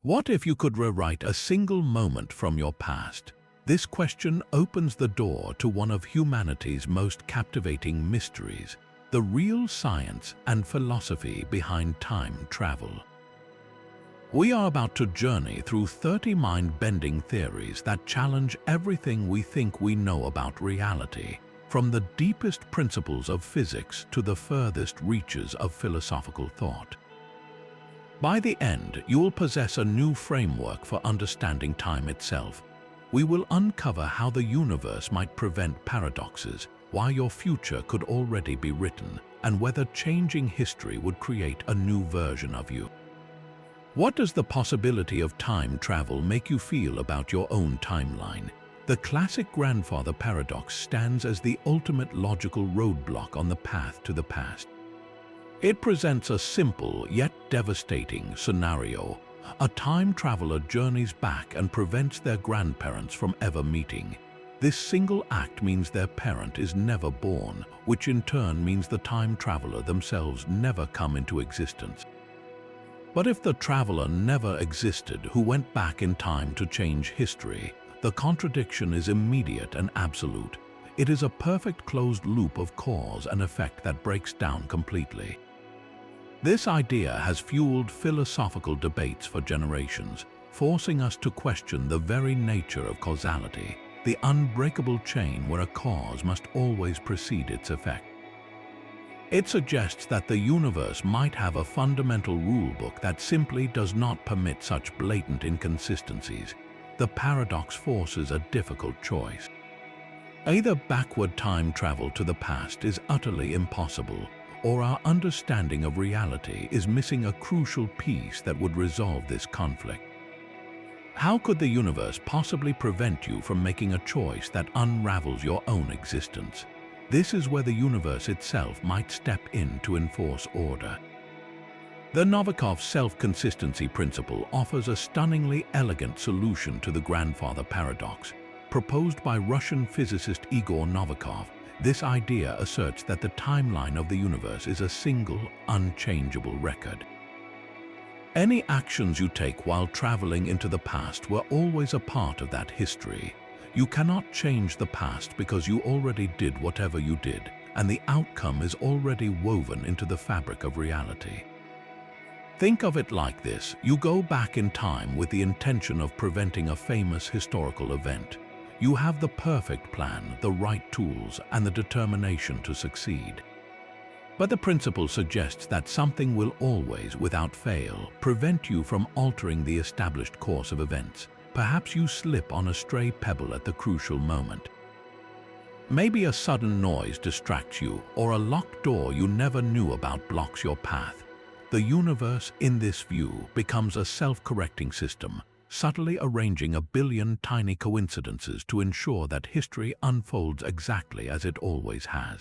What if you could rewrite a single moment from your past? This question opens the door to one of humanity's most captivating mysteries, the real science and philosophy behind time travel. We are about to journey through 30 mind-bending theories that challenge everything we think we know about reality, from the deepest principles of physics to the furthest reaches of philosophical thought. By the end, you will possess a new framework for understanding time itself. We will uncover how the universe might prevent paradoxes, why your future could already be written, and whether changing history would create a new version of you. What does the possibility of time travel make you feel about your own timeline? The classic grandfather paradox stands as the ultimate logical roadblock on the path to the past. It presents a simple yet devastating scenario. A time traveler journeys back and prevents their grandparents from ever meeting. This single act means their parent is never born, which in turn means the time traveler themselves never come into existence. But if the traveler never existed who went back in time to change history, the contradiction is immediate and absolute. It is a perfect closed loop of cause and effect that breaks down completely. This idea has fueled philosophical debates for generations, forcing us to question the very nature of causality, the unbreakable chain where a cause must always precede its effect. It suggests that the universe might have a fundamental rulebook that simply does not permit such blatant inconsistencies. The paradox forces a difficult choice. Either backward time travel to the past is utterly impossible, or our understanding of reality is missing a crucial piece that would resolve this conflict. How could the universe possibly prevent you from making a choice that unravels your own existence? This is where the universe itself might step in to enforce order. The Novikov self-consistency principle offers a stunningly elegant solution to the grandfather paradox. Proposed by Russian physicist Igor Novikov, this idea asserts that the timeline of the universe is a single, unchangeable record. Any actions you take while traveling into the past were always a part of that history. You cannot change the past because you already did whatever you did, and the outcome is already woven into the fabric of reality. Think of it like this: you go back in time with the intention of preventing a famous historical event. You have the perfect plan, the right tools, and the determination to succeed. But the principle suggests that something will always, without fail, prevent you from altering the established course of events. Perhaps you slip on a stray pebble at the crucial moment. Maybe a sudden noise distracts you, or a locked door you never knew about blocks your path. The universe, in this view, becomes a self-correcting system, subtly arranging a billion tiny coincidences to ensure that history unfolds exactly as it always has.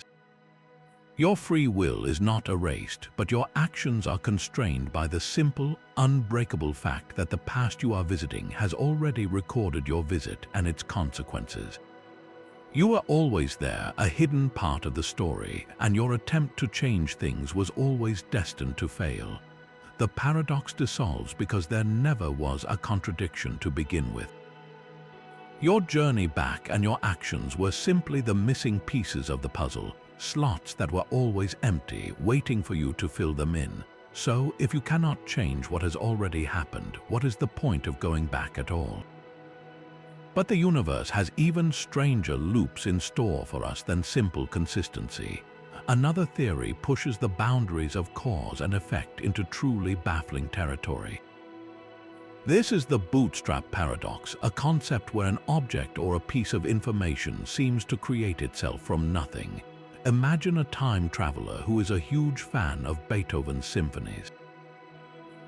Your free will is not erased, but your actions are constrained by the simple, unbreakable fact that the past you are visiting has already recorded your visit and its consequences. You were always there, a hidden part of the story, and your attempt to change things was always destined to fail. The paradox dissolves because there never was a contradiction to begin with. Your journey back and your actions were simply the missing pieces of the puzzle, slots that were always empty, waiting for you to fill them in. So, if you cannot change what has already happened, what is the point of going back at all? But the universe has even stranger loops in store for us than simple consistency. Another theory pushes the boundaries of cause and effect into truly baffling territory. This is the bootstrap paradox, a concept where an object or a piece of information seems to create itself from nothing. Imagine a time traveler who is a huge fan of Beethoven's symphonies.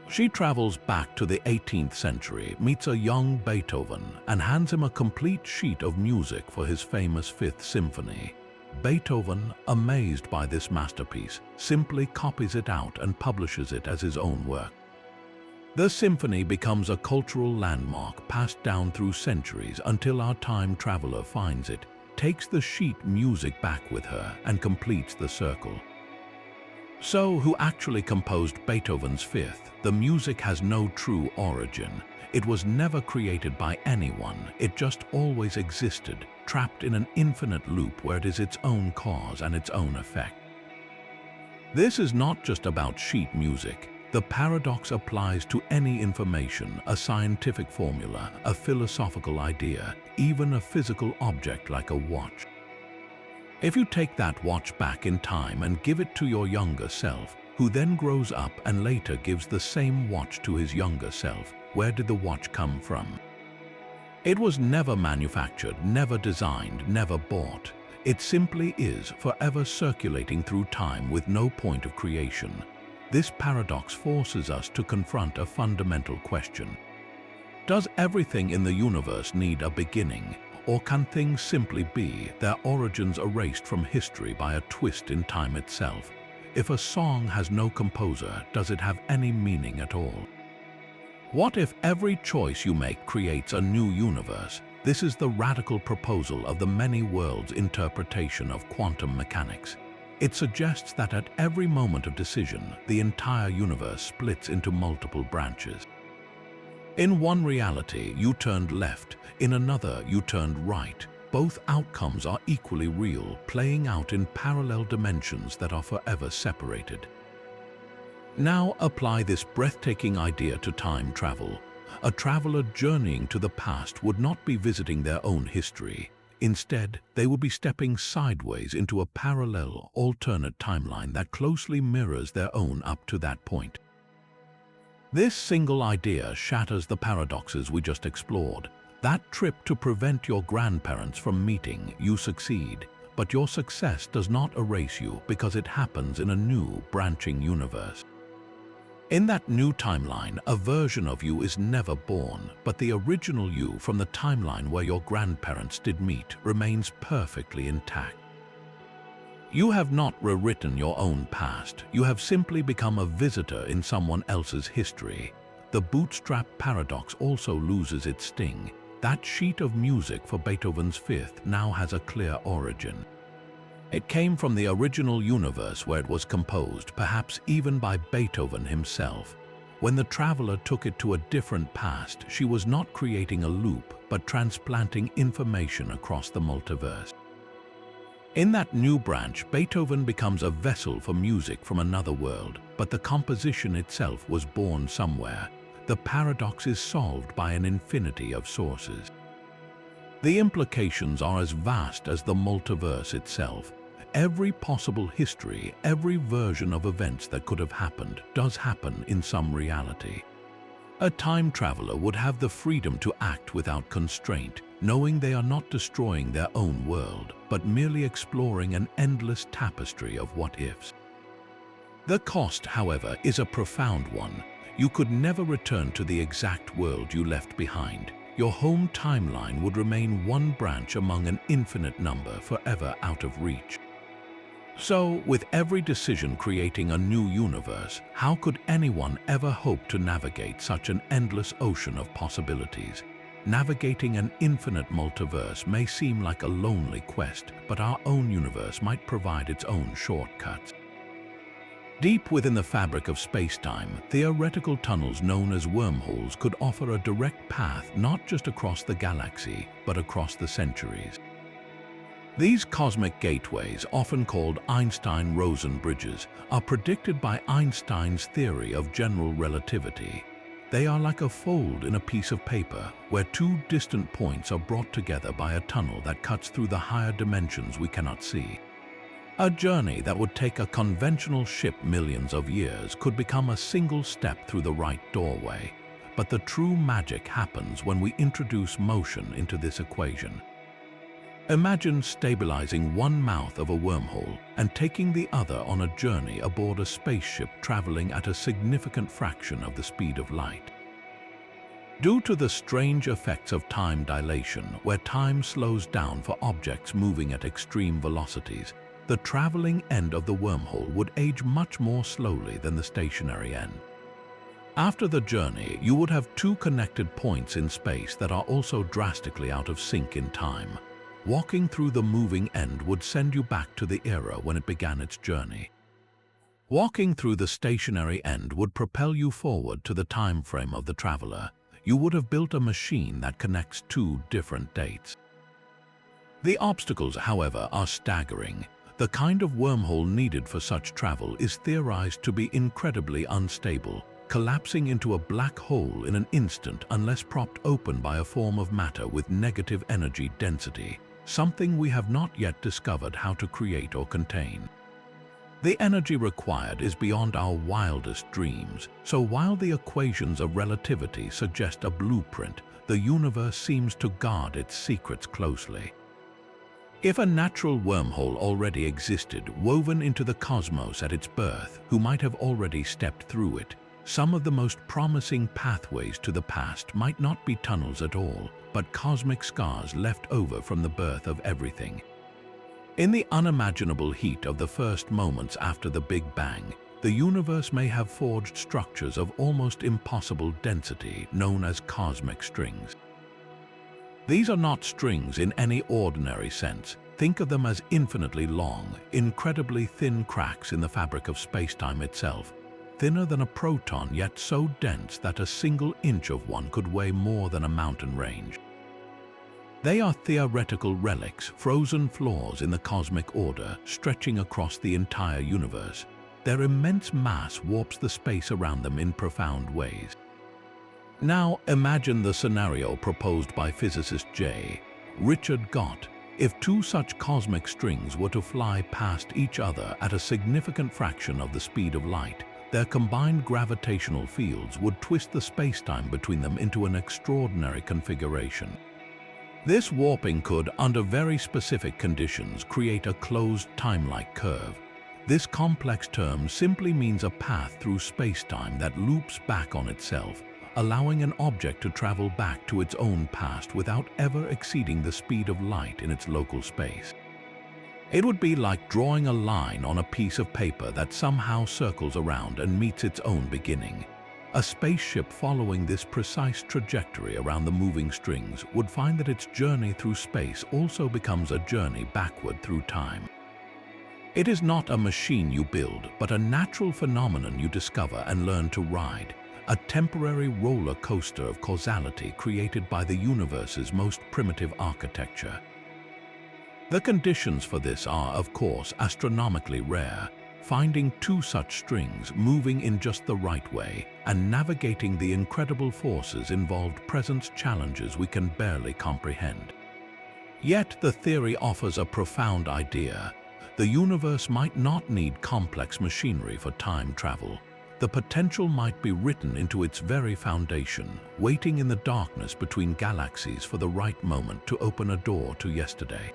She travels back to the 18th century, meets a young Beethoven, and hands him a complete sheet of music for his famous Fifth Symphony. Beethoven, amazed by this masterpiece, simply copies it out and publishes it as his own work. The symphony becomes a cultural landmark passed down through centuries until our time traveler finds it, takes the sheet music back with her, and completes the circle. So, who actually composed Beethoven's Fifth? The music has no true origin. It was never created by anyone, it just always existed, trapped in an infinite loop where it is its own cause and its own effect. This is not just about sheet music. The paradox applies to any information, a scientific formula, a philosophical idea, even a physical object like a watch. If you take that watch back in time and give it to your younger self, who then grows up and later gives the same watch to his younger self, where did the watch come from? It was never manufactured, never designed, never bought. It simply is, forever circulating through time with no point of creation. This paradox forces us to confront a fundamental question. Does everything in the universe need a beginning? Or can things simply be, their origins erased from history by a twist in time itself? If a song has no composer, does it have any meaning at all? What if every choice you make creates a new universe? This is the radical proposal of the many worlds interpretation of quantum mechanics. It suggests that at every moment of decision, the entire universe splits into multiple branches. In one reality, you turned left. In another, you turned right. Both outcomes are equally real, playing out in parallel dimensions that are forever separated. Now apply this breathtaking idea to time travel. A traveler journeying to the past would not be visiting their own history. Instead, they would be stepping sideways into a parallel, alternate timeline that closely mirrors their own up to that point. This single idea shatters the paradoxes we just explored. That trip to prevent your grandparents from meeting, you succeed, but your success does not erase you because it happens in a new, branching universe. In that new timeline, a version of you is never born, but the original you from the timeline where your grandparents did meet remains perfectly intact. You have not rewritten your own past, you have simply become a visitor in someone else's history. The bootstrap paradox also loses its sting. That sheet of music for Beethoven's Fifth now has a clear origin. It came from the original universe where it was composed, perhaps even by Beethoven himself. When the traveler took it to a different past, she was not creating a loop, but transplanting information across the multiverse. In that new branch, Beethoven becomes a vessel for music from another world, but the composition itself was born somewhere. The paradox is solved by an infinity of sources. The implications are as vast as the multiverse itself. Every possible history, every version of events that could have happened, does happen in some reality. A time traveler would have the freedom to act without constraint, knowing they are not destroying their own world, but merely exploring an endless tapestry of what-ifs. The cost, however, is a profound one. You could never return to the exact world you left behind. Your home timeline would remain one branch among an infinite number, forever out of reach. So, with every decision creating a new universe, how could anyone ever hope to navigate such an endless ocean of possibilities? Navigating an infinite multiverse may seem like a lonely quest, but our own universe might provide its own shortcuts. Deep within the fabric of space-time, theoretical tunnels known as wormholes could offer a direct path not just across the galaxy, but across the centuries. These cosmic gateways, often called Einstein-Rosen bridges, are predicted by Einstein's theory of general relativity. They are like a fold in a piece of paper, where two distant points are brought together by a tunnel that cuts through the higher dimensions we cannot see. A journey that would take a conventional ship millions of years could become a single step through the right doorway. But the true magic happens when we introduce motion into this equation. Imagine stabilizing one mouth of a wormhole and taking the other on a journey aboard a spaceship traveling at a significant fraction of the speed of light. Due to the strange effects of time dilation, where time slows down for objects moving at extreme velocities, the traveling end of the wormhole would age much more slowly than the stationary end. After the journey, you would have two connected points in space that are also drastically out of sync in time. Walking through the moving end would send you back to the era when it began its journey. Walking through the stationary end would propel you forward to the time frame of the traveler. You would have built a machine that connects two different dates. The obstacles, however, are staggering. The kind of wormhole needed for such travel is theorized to be incredibly unstable, collapsing into a black hole in an instant unless propped open by a form of matter with negative energy density, something we have not yet discovered how to create or contain. The energy required is beyond our wildest dreams, so while the equations of relativity suggest a blueprint, the universe seems to guard its secrets closely. If a natural wormhole already existed, woven into the cosmos at its birth, who might have already stepped through it, some of the most promising pathways to the past might not be tunnels at all, but cosmic scars left over from the birth of everything. In the unimaginable heat of the first moments after the Big Bang, the universe may have forged structures of almost impossible density known as cosmic strings. These are not strings in any ordinary sense. Think of them as infinitely long, incredibly thin cracks in the fabric of spacetime itself, thinner than a proton yet so dense that a single inch of one could weigh more than a mountain range. They are theoretical relics, frozen flaws in the cosmic order, stretching across the entire universe. Their immense mass warps the space around them in profound ways. Now imagine the scenario proposed by physicist J. Richard Gott. If two such cosmic strings were to fly past each other at a significant fraction of the speed of light, their combined gravitational fields would twist the spacetime between them into an extraordinary configuration. This warping could, under very specific conditions, create a closed time-like curve. This complex term simply means a path through spacetime that loops back on itself, allowing an object to travel back to its own past without ever exceeding the speed of light in its local space. It would be like drawing a line on a piece of paper that somehow circles around and meets its own beginning. A spaceship following this precise trajectory around the moving strings would find that its journey through space also becomes a journey backward through time. It is not a machine you build, but a natural phenomenon you discover and learn to ride. A temporary roller coaster of causality created by the universe's most primitive architecture. The conditions for this are, of course, astronomically rare. Finding two such strings moving in just the right way and navigating the incredible forces involved presents challenges we can barely comprehend. Yet the theory offers a profound idea. The universe might not need complex machinery for time travel. The potential might be written into its very foundation, waiting in the darkness between galaxies for the right moment to open a door to yesterday.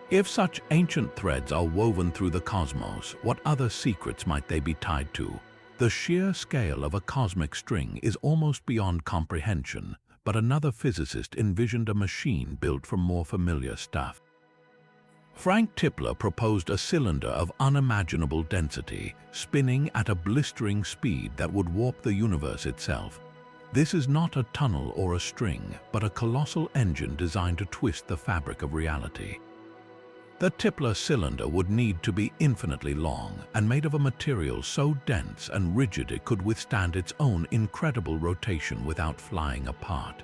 If such ancient threads are woven through the cosmos, what other secrets might they be tied to? The sheer scale of a cosmic string is almost beyond comprehension, but another physicist envisioned a machine built from more familiar stuff. Frank Tipler proposed a cylinder of unimaginable density, spinning at a blistering speed that would warp the universe itself. This is not a tunnel or a string, but a colossal engine designed to twist the fabric of reality. The Tipler cylinder would need to be infinitely long and made of a material so dense and rigid it could withstand its own incredible rotation without flying apart.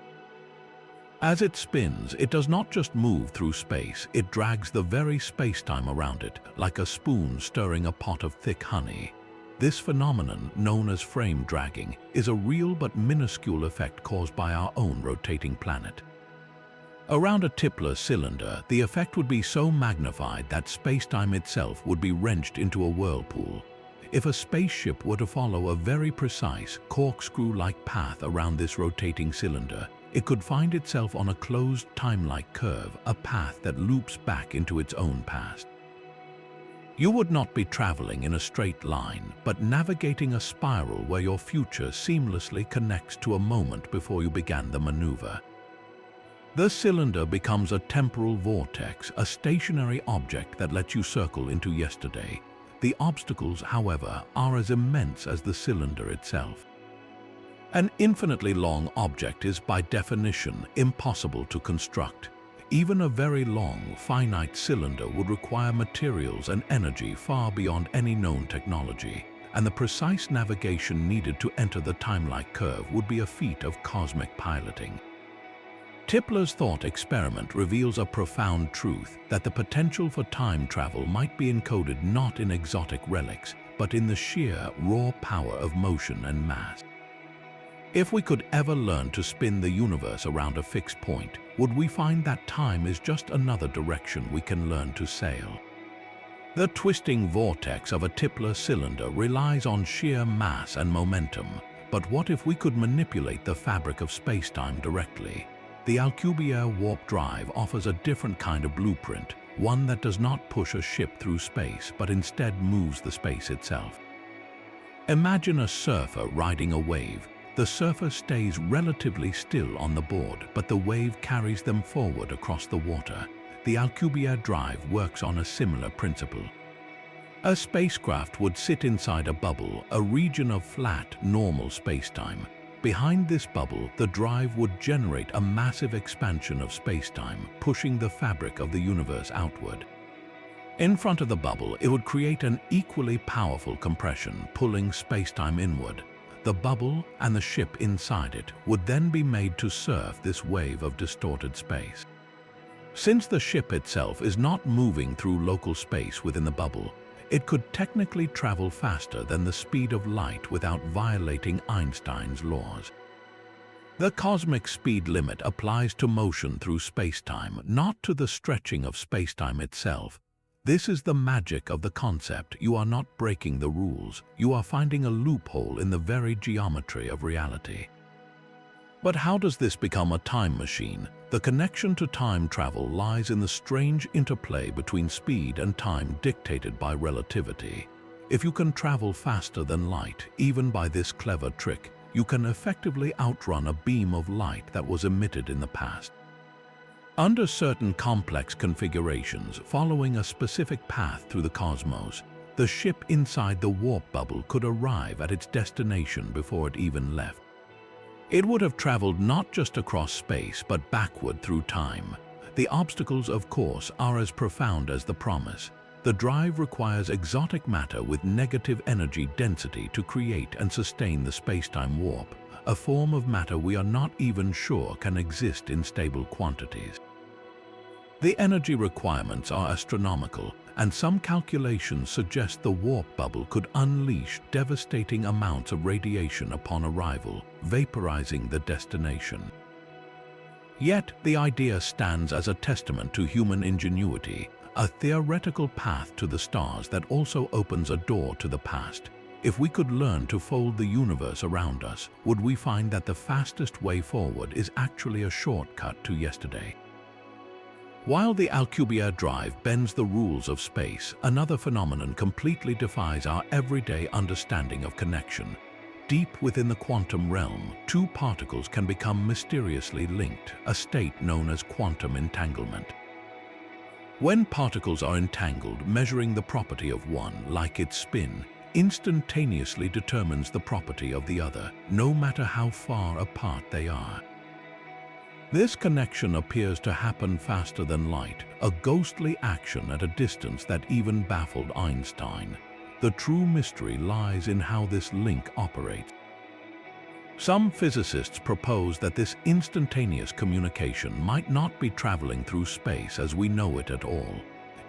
As it spins, it does not just move through space, it drags the very spacetime around it, like a spoon stirring a pot of thick honey. This phenomenon, known as frame dragging, is a real but minuscule effect caused by our own rotating planet. Around a Tipler cylinder, the effect would be so magnified that spacetime itself would be wrenched into a whirlpool. If a spaceship were to follow a very precise, corkscrew-like path around this rotating cylinder, it could find itself on a closed time-like curve, a path that loops back into its own past. You would not be traveling in a straight line, but navigating a spiral where your future seamlessly connects to a moment before you began the maneuver. The cylinder becomes a temporal vortex, a stationary object that lets you circle into yesterday. The obstacles, however, are as immense as the cylinder itself. An infinitely long object is by definition impossible to construct. Even a very long, finite cylinder would require materials and energy far beyond any known technology, and the precise navigation needed to enter the time-like curve would be a feat of cosmic piloting. Tipler's thought experiment reveals a profound truth that the potential for time travel might be encoded not in exotic relics, but in the sheer, raw power of motion and mass. If we could ever learn to spin the universe around a fixed point, would we find that time is just another direction we can learn to sail? The twisting vortex of a Tipler cylinder relies on sheer mass and momentum, but what if we could manipulate the fabric of space-time directly? The Alcubierre warp drive offers a different kind of blueprint, one that does not push a ship through space, but instead moves the space itself. Imagine a surfer riding a wave. The surfer stays relatively still on the board, but the wave carries them forward across the water. The Alcubierre drive works on a similar principle. A spacecraft would sit inside a bubble, a region of flat, normal spacetime. Behind this bubble, the drive would generate a massive expansion of spacetime, pushing the fabric of the universe outward. In front of the bubble, it would create an equally powerful compression, pulling spacetime inward. The bubble and the ship inside it would then be made to surf this wave of distorted space. Since the ship itself is not moving through local space within the bubble, it could technically travel faster than the speed of light without violating Einstein's laws. The cosmic speed limit applies to motion through spacetime, not to the stretching of spacetime itself. This is the magic of the concept. You are not breaking the rules. You are finding a loophole in the very geometry of reality. But how does this become a time machine? The connection to time travel lies in the strange interplay between speed and time dictated by relativity. If you can travel faster than light, even by this clever trick, you can effectively outrun a beam of light that was emitted in the past. Under certain complex configurations, following a specific path through the cosmos, the ship inside the warp bubble could arrive at its destination before it even left. It would have traveled not just across space, but backward through time. The obstacles, of course, are as profound as the promise. The drive requires exotic matter with negative energy density to create and sustain the spacetime warp, a form of matter we are not even sure can exist in stable quantities. The energy requirements are astronomical, and some calculations suggest the warp bubble could unleash devastating amounts of radiation upon arrival, vaporizing the destination. Yet, the idea stands as a testament to human ingenuity, a theoretical path to the stars that also opens a door to the past. If we could learn to fold the universe around us, would we find that the fastest way forward is actually a shortcut to yesterday? While the Alcubierre drive bends the rules of space, another phenomenon completely defies our everyday understanding of connection. Deep within the quantum realm, two particles can become mysteriously linked, a state known as quantum entanglement. When particles are entangled, measuring the property of one, like its spin, instantaneously determines the property of the other, no matter how far apart they are. This connection appears to happen faster than light, a ghostly action at a distance that even baffled Einstein. The true mystery lies in how this link operates. Some physicists propose that this instantaneous communication might not be traveling through space as we know it at all.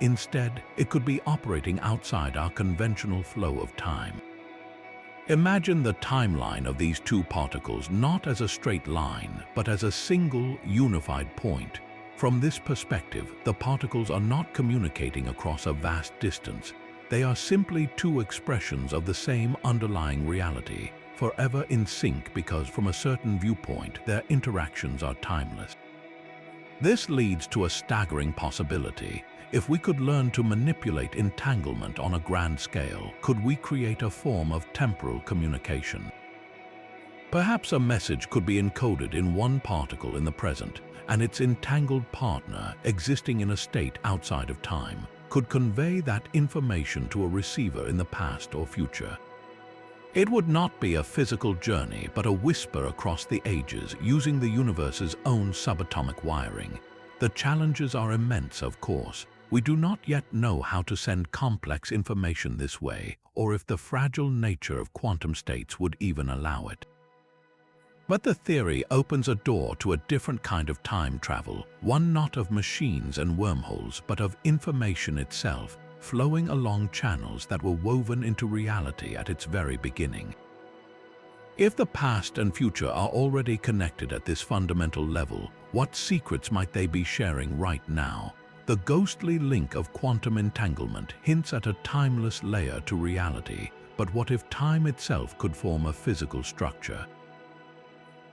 Instead, it could be operating outside our conventional flow of time. Imagine the timeline of these two particles not as a straight line, but as a single, unified point. From this perspective, the particles are not communicating across a vast distance. They are simply two expressions of the same underlying reality, forever in sync because from a certain viewpoint, their interactions are timeless. This leads to a staggering possibility. If we could learn to manipulate entanglement on a grand scale, could we create a form of temporal communication? Perhaps a message could be encoded in one particle in the present, and its entangled partner, existing in a state outside of time, could convey that information to a receiver in the past or future. It would not be a physical journey, but a whisper across the ages using the universe's own subatomic wiring. The challenges are immense, of course. We do not yet know how to send complex information this way, or if the fragile nature of quantum states would even allow it. But the theory opens a door to a different kind of time travel, one not of machines and wormholes, but of information itself, flowing along channels that were woven into reality at its very beginning. If the past and future are already connected at this fundamental level, what secrets might they be sharing right now? The ghostly link of quantum entanglement hints at a timeless layer to reality, but what if time itself could form a physical structure?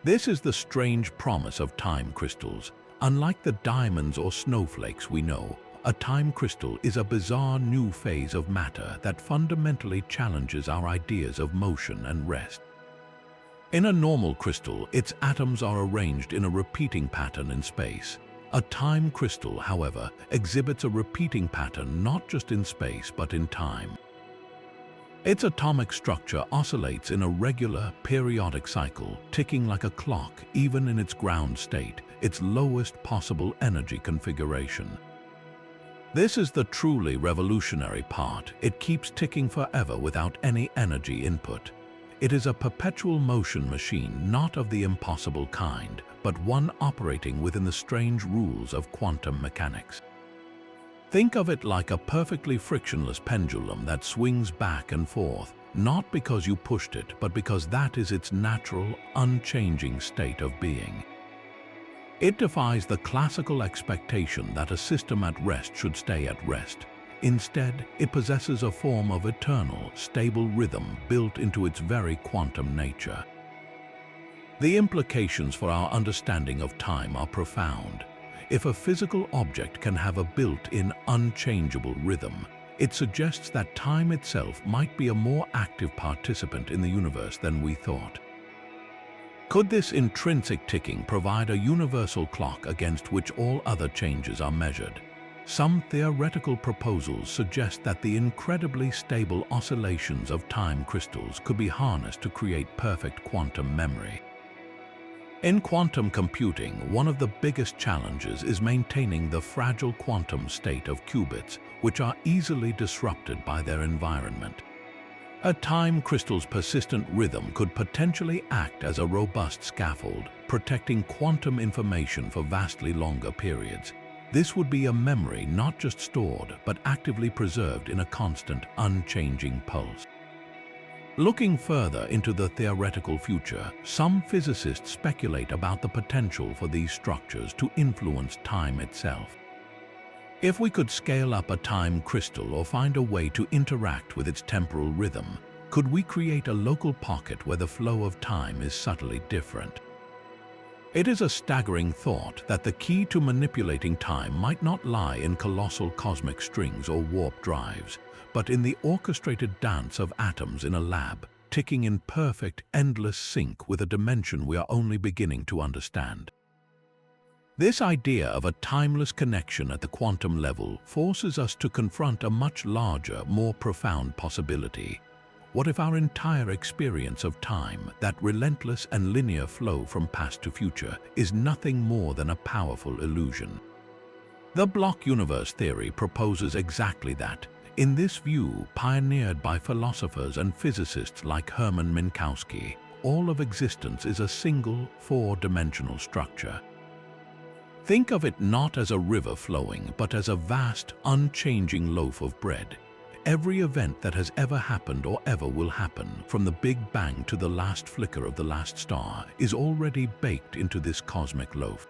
This is the strange promise of time crystals. Unlike the diamonds or snowflakes we know, a time crystal is a bizarre new phase of matter that fundamentally challenges our ideas of motion and rest. In a normal crystal, its atoms are arranged in a repeating pattern in space. A time crystal, however, exhibits a repeating pattern not just in space but in time. Its atomic structure oscillates in a regular, periodic cycle, ticking like a clock even in its ground state, its lowest possible energy configuration. This is the truly revolutionary part. It keeps ticking forever without any energy input. It is a perpetual motion machine, not of the impossible kind, but one operating within the strange rules of quantum mechanics. Think of it like a perfectly frictionless pendulum that swings back and forth, not because you pushed it, but because that is its natural, unchanging state of being. It defies the classical expectation that a system at rest should stay at rest. Instead, it possesses a form of eternal, stable rhythm built into its very quantum nature. The implications for our understanding of time are profound. If a physical object can have a built-in, unchangeable rhythm, it suggests that time itself might be a more active participant in the universe than we thought. Could this intrinsic ticking provide a universal clock against which all other changes are measured? Some theoretical proposals suggest that the incredibly stable oscillations of time crystals could be harnessed to create perfect quantum memory. In quantum computing, one of the biggest challenges is maintaining the fragile quantum state of qubits, which are easily disrupted by their environment. A time crystal's persistent rhythm could potentially act as a robust scaffold, protecting quantum information for vastly longer periods. This would be a memory not just stored, but actively preserved in a constant, unchanging pulse. Looking further into the theoretical future, some physicists speculate about the potential for these structures to influence time itself. If we could scale up a time crystal or find a way to interact with its temporal rhythm, could we create a local pocket where the flow of time is subtly different? It is a staggering thought that the key to manipulating time might not lie in colossal cosmic strings or warp drives, but in the orchestrated dance of atoms in a lab, ticking in perfect, endless sync with a dimension we are only beginning to understand. This idea of a timeless connection at the quantum level forces us to confront a much larger, more profound possibility. What if our entire experience of time, that relentless and linear flow from past to future, is nothing more than a powerful illusion? The block universe theory proposes exactly that. In this view, pioneered by philosophers and physicists like Hermann Minkowski, all of existence is a single, four-dimensional structure. Think of it not as a river flowing, but as a vast, unchanging loaf of bread. Every event that has ever happened or ever will happen, from the Big Bang to the last flicker of the last star, is already baked into this cosmic loaf.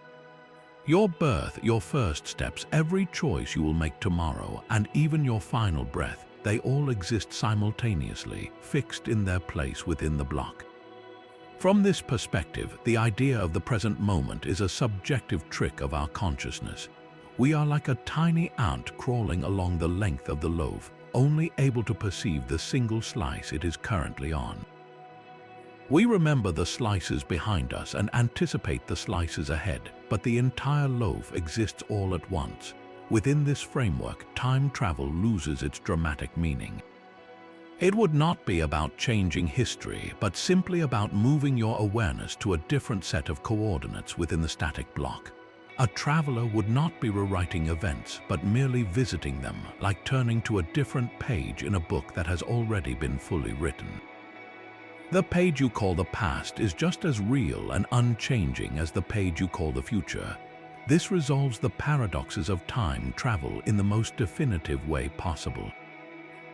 Your birth, your first steps, every choice you will make tomorrow, and even your final breath, they all exist simultaneously, fixed in their place within the block. From this perspective, the idea of the present moment is a subjective trick of our consciousness. We are like a tiny ant crawling along the length of the loaf, only able to perceive the single slice it is currently on. We remember the slices behind us and anticipate the slices ahead, but the entire loaf exists all at once. Within this framework, time travel loses its dramatic meaning. It would not be about changing history, but simply about moving your awareness to a different set of coordinates within the static block. A traveler would not be rewriting events, but merely visiting them, like turning to a different page in a book that has already been fully written. The page you call the past is just as real and unchanging as the page you call the future. This resolves the paradoxes of time travel in the most definitive way possible.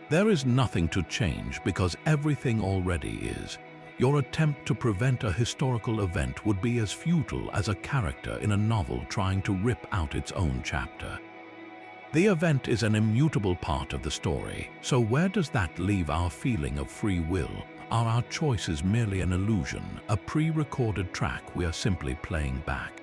There is nothing to change because everything already is. Your attempt to prevent a historical event would be as futile as a character in a novel trying to rip out its own chapter. The event is an immutable part of the story, so where does that leave our feeling of free will? Are our choices merely an illusion, a pre-recorded track we are simply playing back?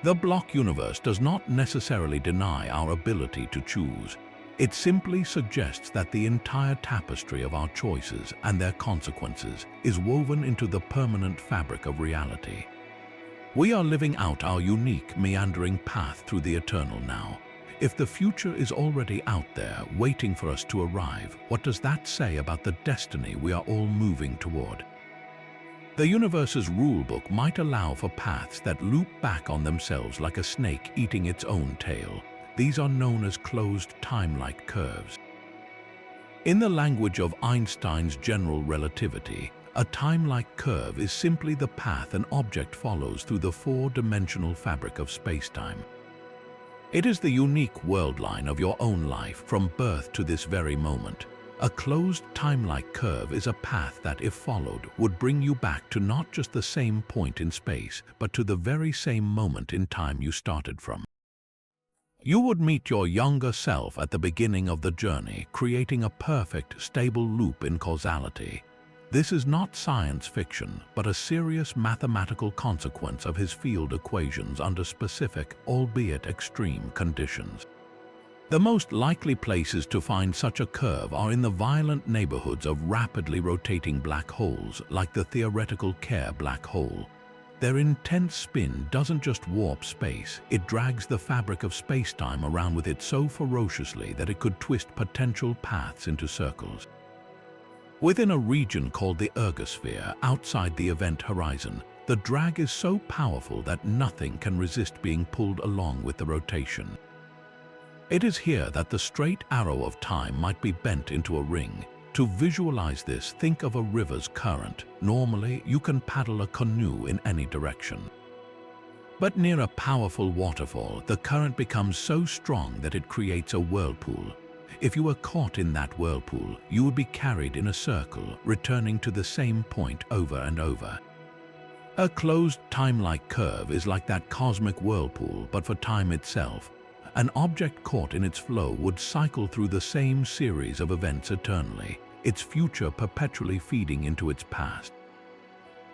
The block universe does not necessarily deny our ability to choose. It simply suggests that the entire tapestry of our choices and their consequences is woven into the permanent fabric of reality. We are living out our unique, meandering path through the eternal now. If the future is already out there, waiting for us to arrive, what does that say about the destiny we are all moving toward? The universe's rulebook might allow for paths that loop back on themselves like a snake eating its own tail. These are known as closed time-like curves. In the language of Einstein's general relativity, a time-like curve is simply the path an object follows through the four-dimensional fabric of space-time. It is the unique world line of your own life from birth to this very moment. A closed time-like curve is a path that, if followed, would bring you back to not just the same point in space, but to the very same moment in time you started from. You would meet your younger self at the beginning of the journey, creating a perfect, stable loop in causality. This is not science fiction, but a serious mathematical consequence of his field equations under specific, albeit extreme, conditions. The most likely places to find such a curve are in the violent neighborhoods of rapidly rotating black holes, like the theoretical Kerr black hole. Their intense spin doesn't just warp space, it drags the fabric of space-time around with it so ferociously that it could twist potential paths into circles. Within a region called the ergosphere, outside the event horizon, the drag is so powerful that nothing can resist being pulled along with the rotation. It is here that the straight arrow of time might be bent into a ring. To visualize this, think of a river's current. Normally, you can paddle a canoe in any direction. But near a powerful waterfall, the current becomes so strong that it creates a whirlpool. If you were caught in that whirlpool, you would be carried in a circle, returning to the same point over and over. A closed time-like curve is like that cosmic whirlpool, but for time itself. An object caught in its flow would cycle through the same series of events eternally, its future perpetually feeding into its past.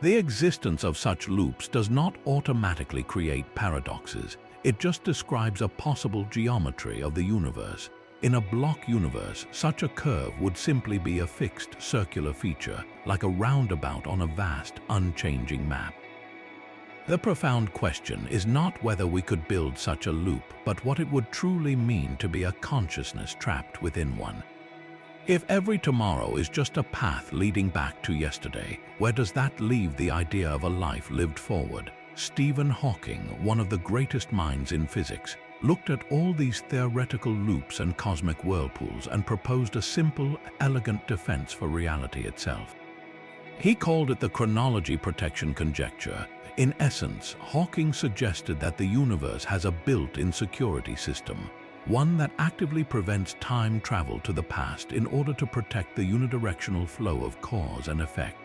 The existence of such loops does not automatically create paradoxes. It just describes a possible geometry of the universe. In a block universe, such a curve would simply be a fixed circular feature, like a roundabout on a vast, unchanging map. The profound question is not whether we could build such a loop, but what it would truly mean to be a consciousness trapped within one. If every tomorrow is just a path leading back to yesterday, where does that leave the idea of a life lived forward? Stephen Hawking, one of the greatest minds in physics, looked at all these theoretical loops and cosmic whirlpools and proposed a simple, elegant defense for reality itself. He called it the chronology protection conjecture. In essence, Hawking suggested that the universe has a built-in security system, one that actively prevents time travel to the past in order to protect the unidirectional flow of cause and effect.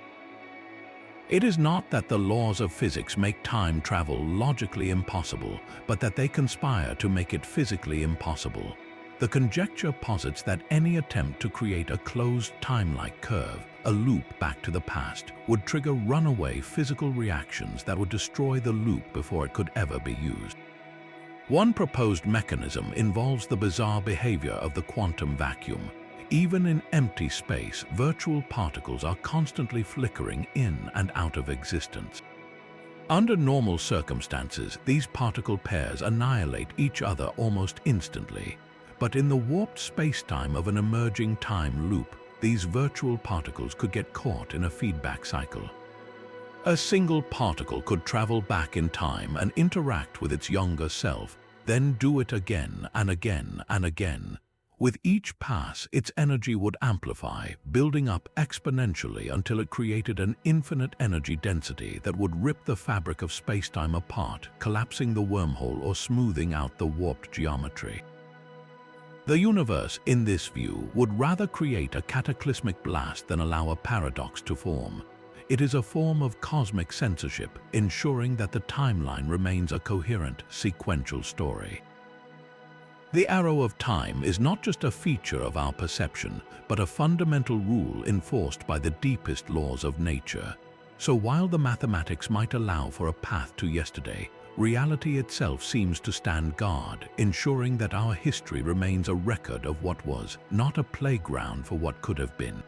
It is not that the laws of physics make time travel logically impossible, but that they conspire to make it physically impossible. The conjecture posits that any attempt to create a closed time-like curve, a loop back to the past, would trigger runaway physical reactions that would destroy the loop before it could ever be used. One proposed mechanism involves the bizarre behavior of the quantum vacuum. Even in empty space, virtual particles are constantly flickering in and out of existence. Under normal circumstances, these particle pairs annihilate each other almost instantly. But in the warped space-time of an emerging time loop, these virtual particles could get caught in a feedback cycle. A single particle could travel back in time and interact with its younger self, then do it again and again and again. With each pass, its energy would amplify, building up exponentially until it created an infinite energy density that would rip the fabric of space-time apart, collapsing the wormhole or smoothing out the warped geometry. The universe, in this view, would rather create a cataclysmic blast than allow a paradox to form. It is a form of cosmic censorship, ensuring that the timeline remains a coherent, sequential story. The arrow of time is not just a feature of our perception, but a fundamental rule enforced by the deepest laws of nature. So while the mathematics might allow for a path to yesterday, reality itself seems to stand guard, ensuring that our history remains a record of what was, not a playground for what could have been.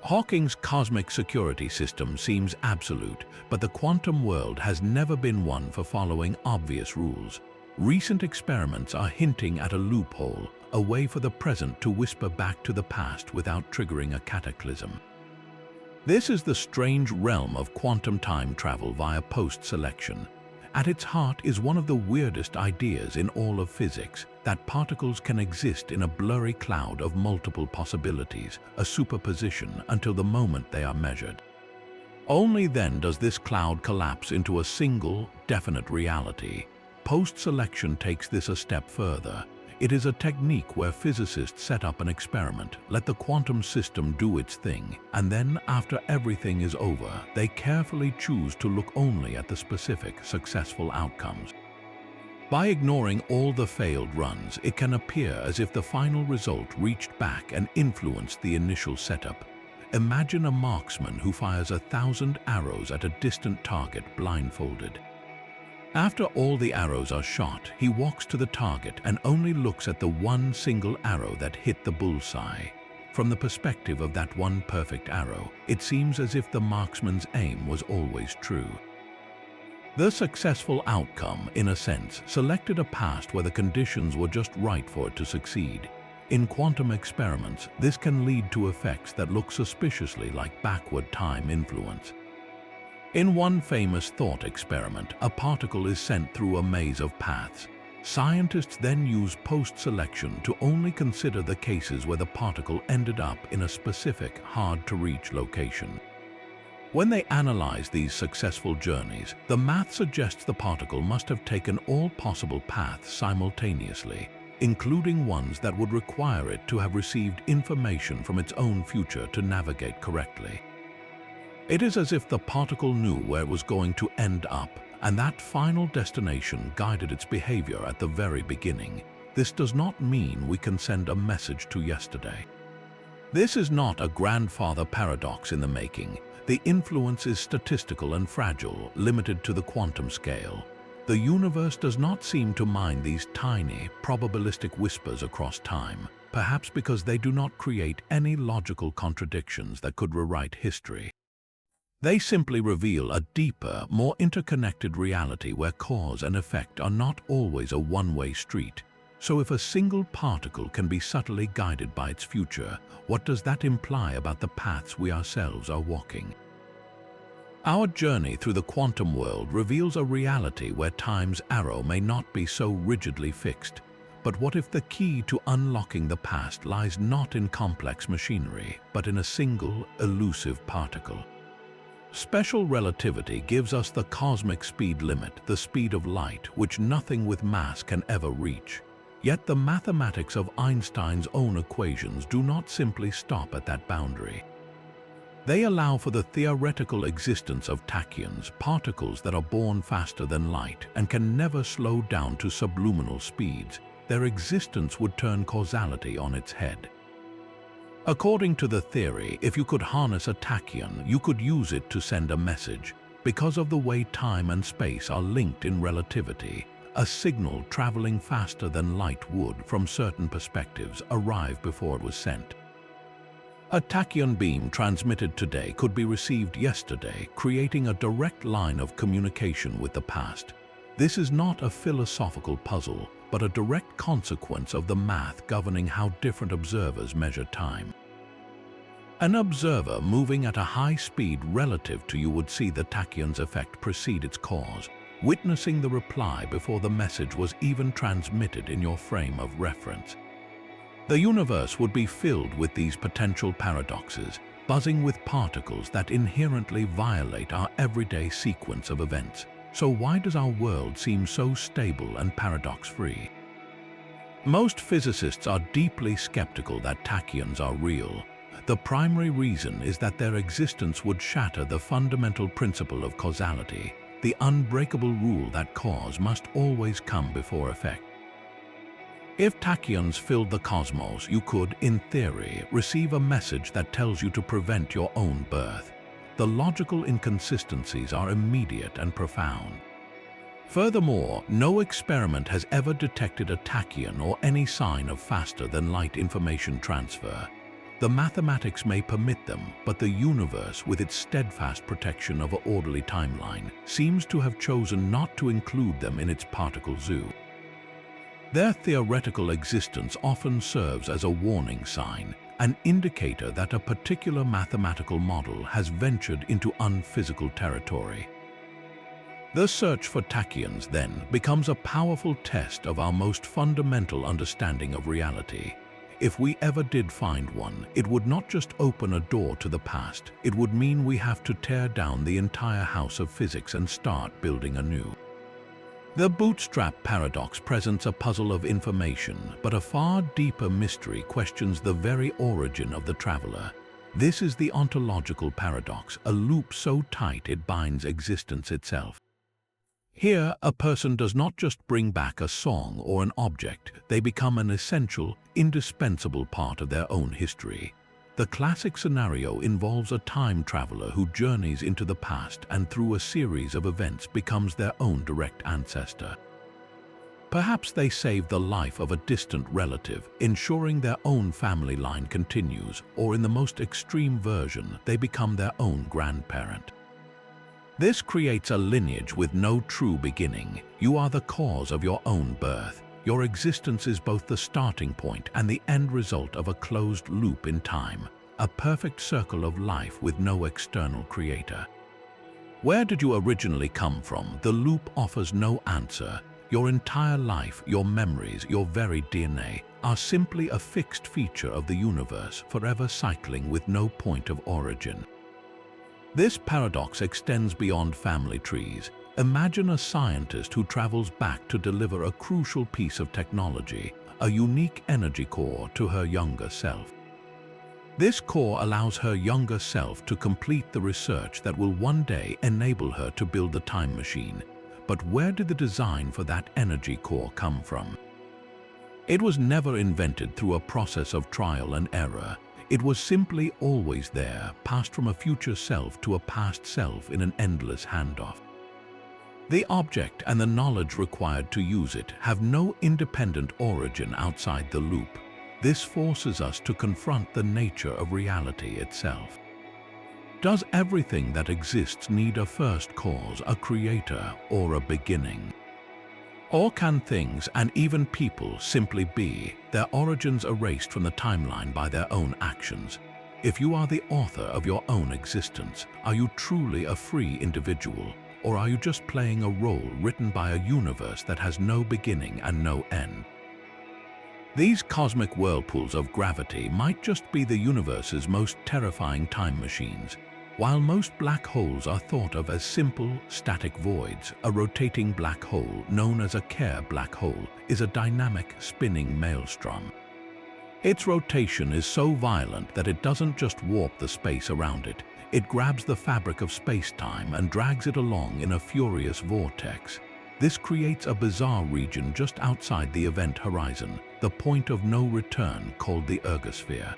Hawking's cosmic security system seems absolute, but the quantum world has never been one for following obvious rules. Recent experiments are hinting at a loophole, a way for the present to whisper back to the past without triggering a cataclysm. This is the strange realm of quantum time travel via post-selection. At its heart is one of the weirdest ideas in all of physics, that particles can exist in a blurry cloud of multiple possibilities, a superposition until the moment they are measured. Only then does this cloud collapse into a single, definite reality. Post-selection takes this a step further. It is a technique where physicists set up an experiment, let the quantum system do its thing, and then, after everything is over, they carefully choose to look only at the specific, successful outcomes. By ignoring all the failed runs, it can appear as if the final result reached back and influenced the initial setup. Imagine a marksman who fires 1,000 arrows at a distant target blindfolded. After all the arrows are shot, he walks to the target and only looks at the one single arrow that hit the bullseye. From the perspective of that one perfect arrow, it seems as if the marksman's aim was always true. The successful outcome, in a sense, selected a past where the conditions were just right for it to succeed. In quantum experiments, this can lead to effects that look suspiciously like backward time influence. In one famous thought experiment, a particle is sent through a maze of paths. Scientists then use post-selection to only consider the cases where the particle ended up in a specific, hard-to-reach location. When they analyze these successful journeys, the math suggests the particle must have taken all possible paths simultaneously, including ones that would require it to have received information from its own future to navigate correctly. It is as if the particle knew where it was going to end up, and that final destination guided its behavior at the very beginning. This does not mean we can send a message to yesterday. This is not a grandfather paradox in the making. The influence is statistical and fragile, limited to the quantum scale. The universe does not seem to mind these tiny, probabilistic whispers across time, perhaps because they do not create any logical contradictions that could rewrite history. They simply reveal a deeper, more interconnected reality where cause and effect are not always a one-way street. So if a single particle can be subtly guided by its future, what does that imply about the paths we ourselves are walking? Our journey through the quantum world reveals a reality where time's arrow may not be so rigidly fixed. But what if the key to unlocking the past lies not in complex machinery, but in a single, elusive particle? Special relativity gives us the cosmic speed limit, the speed of light, which nothing with mass can ever reach. Yet the mathematics of Einstein's own equations do not simply stop at that boundary. They allow for the theoretical existence of tachyons, particles that are born faster than light and can never slow down to subluminal speeds. Their existence would turn causality on its head. According to the theory, if you could harness a tachyon, you could use it to send a message. Because of the way time and space are linked in relativity, a signal traveling faster than light would, from certain perspectives, arrive before it was sent. A tachyon beam transmitted today could be received yesterday, creating a direct line of communication with the past. This is not a philosophical puzzle, but a direct consequence of the math governing how different observers measure time. An observer moving at a high speed relative to you would see the tachyon's effect precede its cause, witnessing the reply before the message was even transmitted in your frame of reference. The universe would be filled with these potential paradoxes, buzzing with particles that inherently violate our everyday sequence of events. So why does our world seem so stable and paradox-free? Most physicists are deeply skeptical that tachyons are real. The primary reason is that their existence would shatter the fundamental principle of causality, the unbreakable rule that cause must always come before effect. If tachyons filled the cosmos, you could, in theory, receive a message that tells you to prevent your own birth. The logical inconsistencies are immediate and profound. Furthermore, no experiment has ever detected a tachyon or any sign of faster-than-light information transfer. The mathematics may permit them, but the universe, with its steadfast protection of an orderly timeline, seems to have chosen not to include them in its particle zoo. Their theoretical existence often serves as a warning sign, an indicator that a particular mathematical model has ventured into unphysical territory. The search for tachyons, then, becomes a powerful test of our most fundamental understanding of reality. If we ever did find one, it would not just open a door to the past, it would mean we have to tear down the entire house of physics and start building anew. The bootstrap paradox presents a puzzle of information, but a far deeper mystery questions the very origin of the traveler. This is the ontological paradox, a loop so tight it binds existence itself. Here, a person does not just bring back a song or an object, they become an essential, indispensable part of their own history. The classic scenario involves a time traveler who journeys into the past and through a series of events becomes their own direct ancestor. Perhaps they save the life of a distant relative, ensuring their own family line continues, or in the most extreme version, they become their own grandparent. This creates a lineage with no true beginning. You are the cause of your own birth. Your existence is both the starting point and the end result of a closed loop in time, a perfect circle of life with no external creator. Where did you originally come from? The loop offers no answer. Your entire life, your memories, your very DNA are simply a fixed feature of the universe, forever cycling with no point of origin. This paradox extends beyond family trees. Imagine a scientist who travels back to deliver a crucial piece of technology, a unique energy core to her younger self. This core allows her younger self to complete the research that will one day enable her to build the time machine. But where did the design for that energy core come from? It was never invented through a process of trial and error. It was simply always there, passed from a future self to a past self in an endless handoff. The object and the knowledge required to use it have no independent origin outside the loop. This forces us to confront the nature of reality itself. Does everything that exists need a first cause, a creator, or a beginning? Or can things, and even people, simply be, their origins erased from the timeline by their own actions? If you are the author of your own existence, are you truly a free individual? Or are you just playing a role written by a universe that has no beginning and no end? These cosmic whirlpools of gravity might just be the universe's most terrifying time machines. While most black holes are thought of as simple, static voids, a rotating black hole, known as a Kerr black hole, is a dynamic, spinning maelstrom. Its rotation is so violent that it doesn't just warp the space around it, it grabs the fabric of space-time and drags it along in a furious vortex. This creates a bizarre region just outside the event horizon, the point of no return called the ergosphere.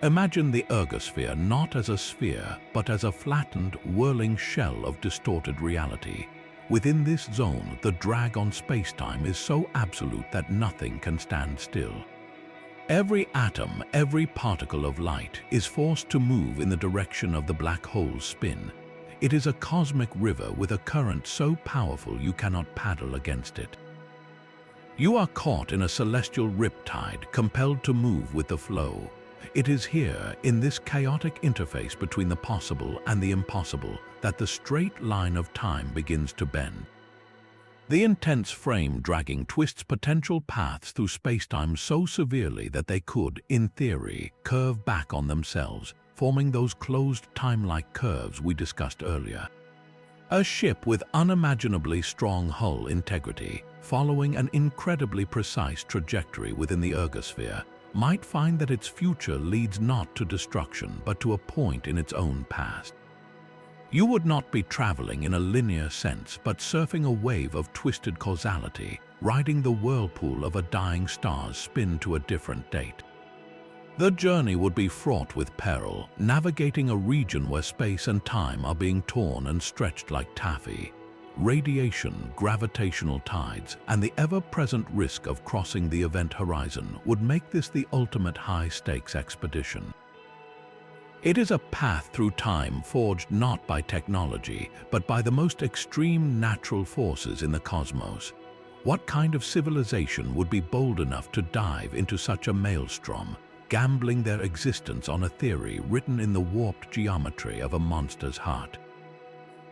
Imagine the ergosphere not as a sphere, but as a flattened, whirling shell of distorted reality. Within this zone, the drag on space-time is so absolute that nothing can stand still. Every atom, every particle of light is forced to move in the direction of the black hole's spin. It is a cosmic river with a current so powerful you cannot paddle against it. You are caught in a celestial riptide, compelled to move with the flow. It is here, in this chaotic interface between the possible and the impossible, that the straight line of time begins to bend. The intense frame dragging twists potential paths through spacetime so severely that they could, in theory, curve back on themselves, forming those closed time-like curves we discussed earlier. A ship with unimaginably strong hull integrity, following an incredibly precise trajectory within the ergosphere, might find that its future leads not to destruction but to a point in its own past. You would not be traveling in a linear sense, but surfing a wave of twisted causality, riding the whirlpool of a dying star's spin to a different date. The journey would be fraught with peril, navigating a region where space and time are being torn and stretched like taffy. Radiation, gravitational tides, and the ever-present risk of crossing the event horizon would make this the ultimate high-stakes expedition. It is a path through time forged not by technology, but by the most extreme natural forces in the cosmos. What kind of civilization would be bold enough to dive into such a maelstrom, gambling their existence on a theory written in the warped geometry of a monster's heart?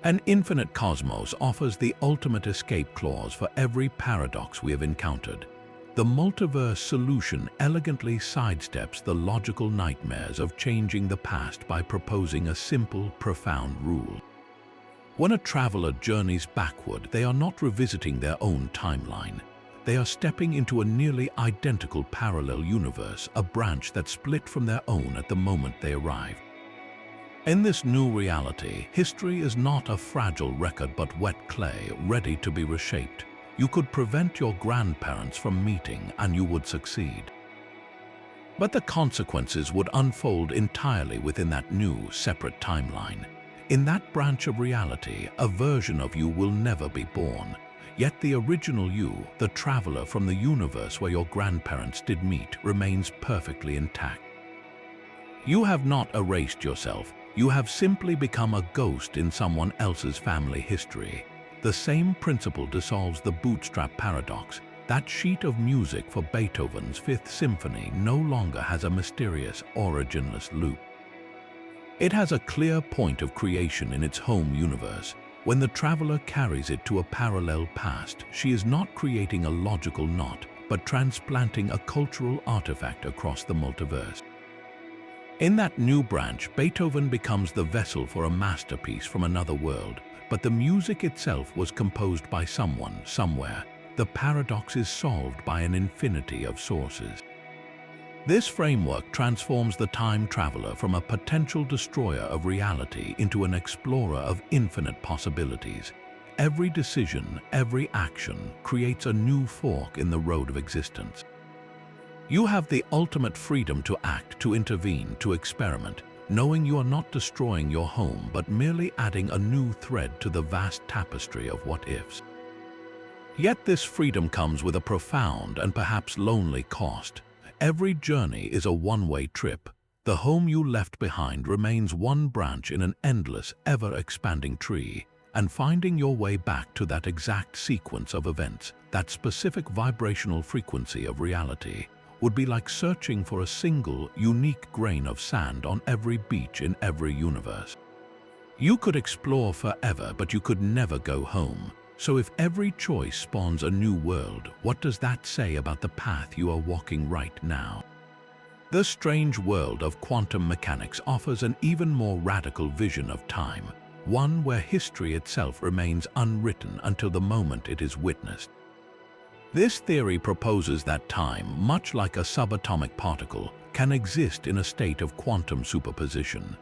An infinite cosmos offers the ultimate escape clause for every paradox we have encountered. The multiverse solution elegantly sidesteps the logical nightmares of changing the past by proposing a simple, profound rule. When a traveler journeys backward, they are not revisiting their own timeline. They are stepping into a nearly identical parallel universe, a branch that split from their own at the moment they arrived. In this new reality, history is not a fragile record but wet clay ready to be reshaped. You could prevent your grandparents from meeting and you would succeed. But the consequences would unfold entirely within that new, separate timeline. In that branch of reality, a version of you will never be born. Yet the original you, the traveler from the universe where your grandparents did meet, remains perfectly intact. You have not erased yourself. You have simply become a ghost in someone else's family history. The same principle dissolves the bootstrap paradox. That sheet of music for Beethoven's Fifth Symphony no longer has a mysterious, originless loop. It has a clear point of creation in its home universe. When the traveler carries it to a parallel past, she is not creating a logical knot, but transplanting a cultural artifact across the multiverse. In that new branch, Beethoven becomes the vessel for a masterpiece from another world, but the music itself was composed by someone, somewhere. The paradox is solved by an infinity of sources. This framework transforms the time traveler from a potential destroyer of reality into an explorer of infinite possibilities. Every decision, every action creates a new fork in the road of existence. You have the ultimate freedom to act, to intervene, to experiment, knowing you are not destroying your home but merely adding a new thread to the vast tapestry of what-ifs. Yet this freedom comes with a profound and perhaps lonely cost. Every journey is a one-way trip. The home you left behind remains one branch in an endless, ever-expanding tree, and finding your way back to that exact sequence of events, that specific vibrational frequency of reality, would be like searching for a single, unique grain of sand on every beach in every universe. You could explore forever, but you could never go home. So if every choice spawns a new world, what does that say about the path you are walking right now? The strange world of quantum mechanics offers an even more radical vision of time, one where history itself remains unwritten until the moment it is witnessed. This theory proposes that time, much like a subatomic particle, can exist in a state of quantum superposition.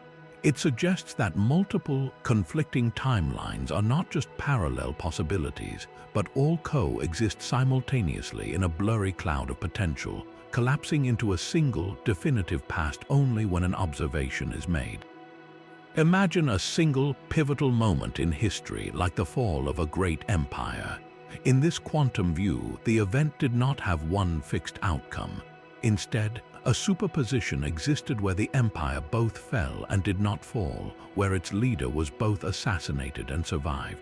It suggests that multiple, conflicting timelines are not just parallel possibilities, but all coexist simultaneously in a blurry cloud of potential, collapsing into a single, definitive past only when an observation is made. Imagine a single, pivotal moment in history like the fall of a great empire. In this quantum view, the event did not have one fixed outcome. Instead, a superposition existed where the empire both fell and did not fall, where its leader was both assassinated and survived.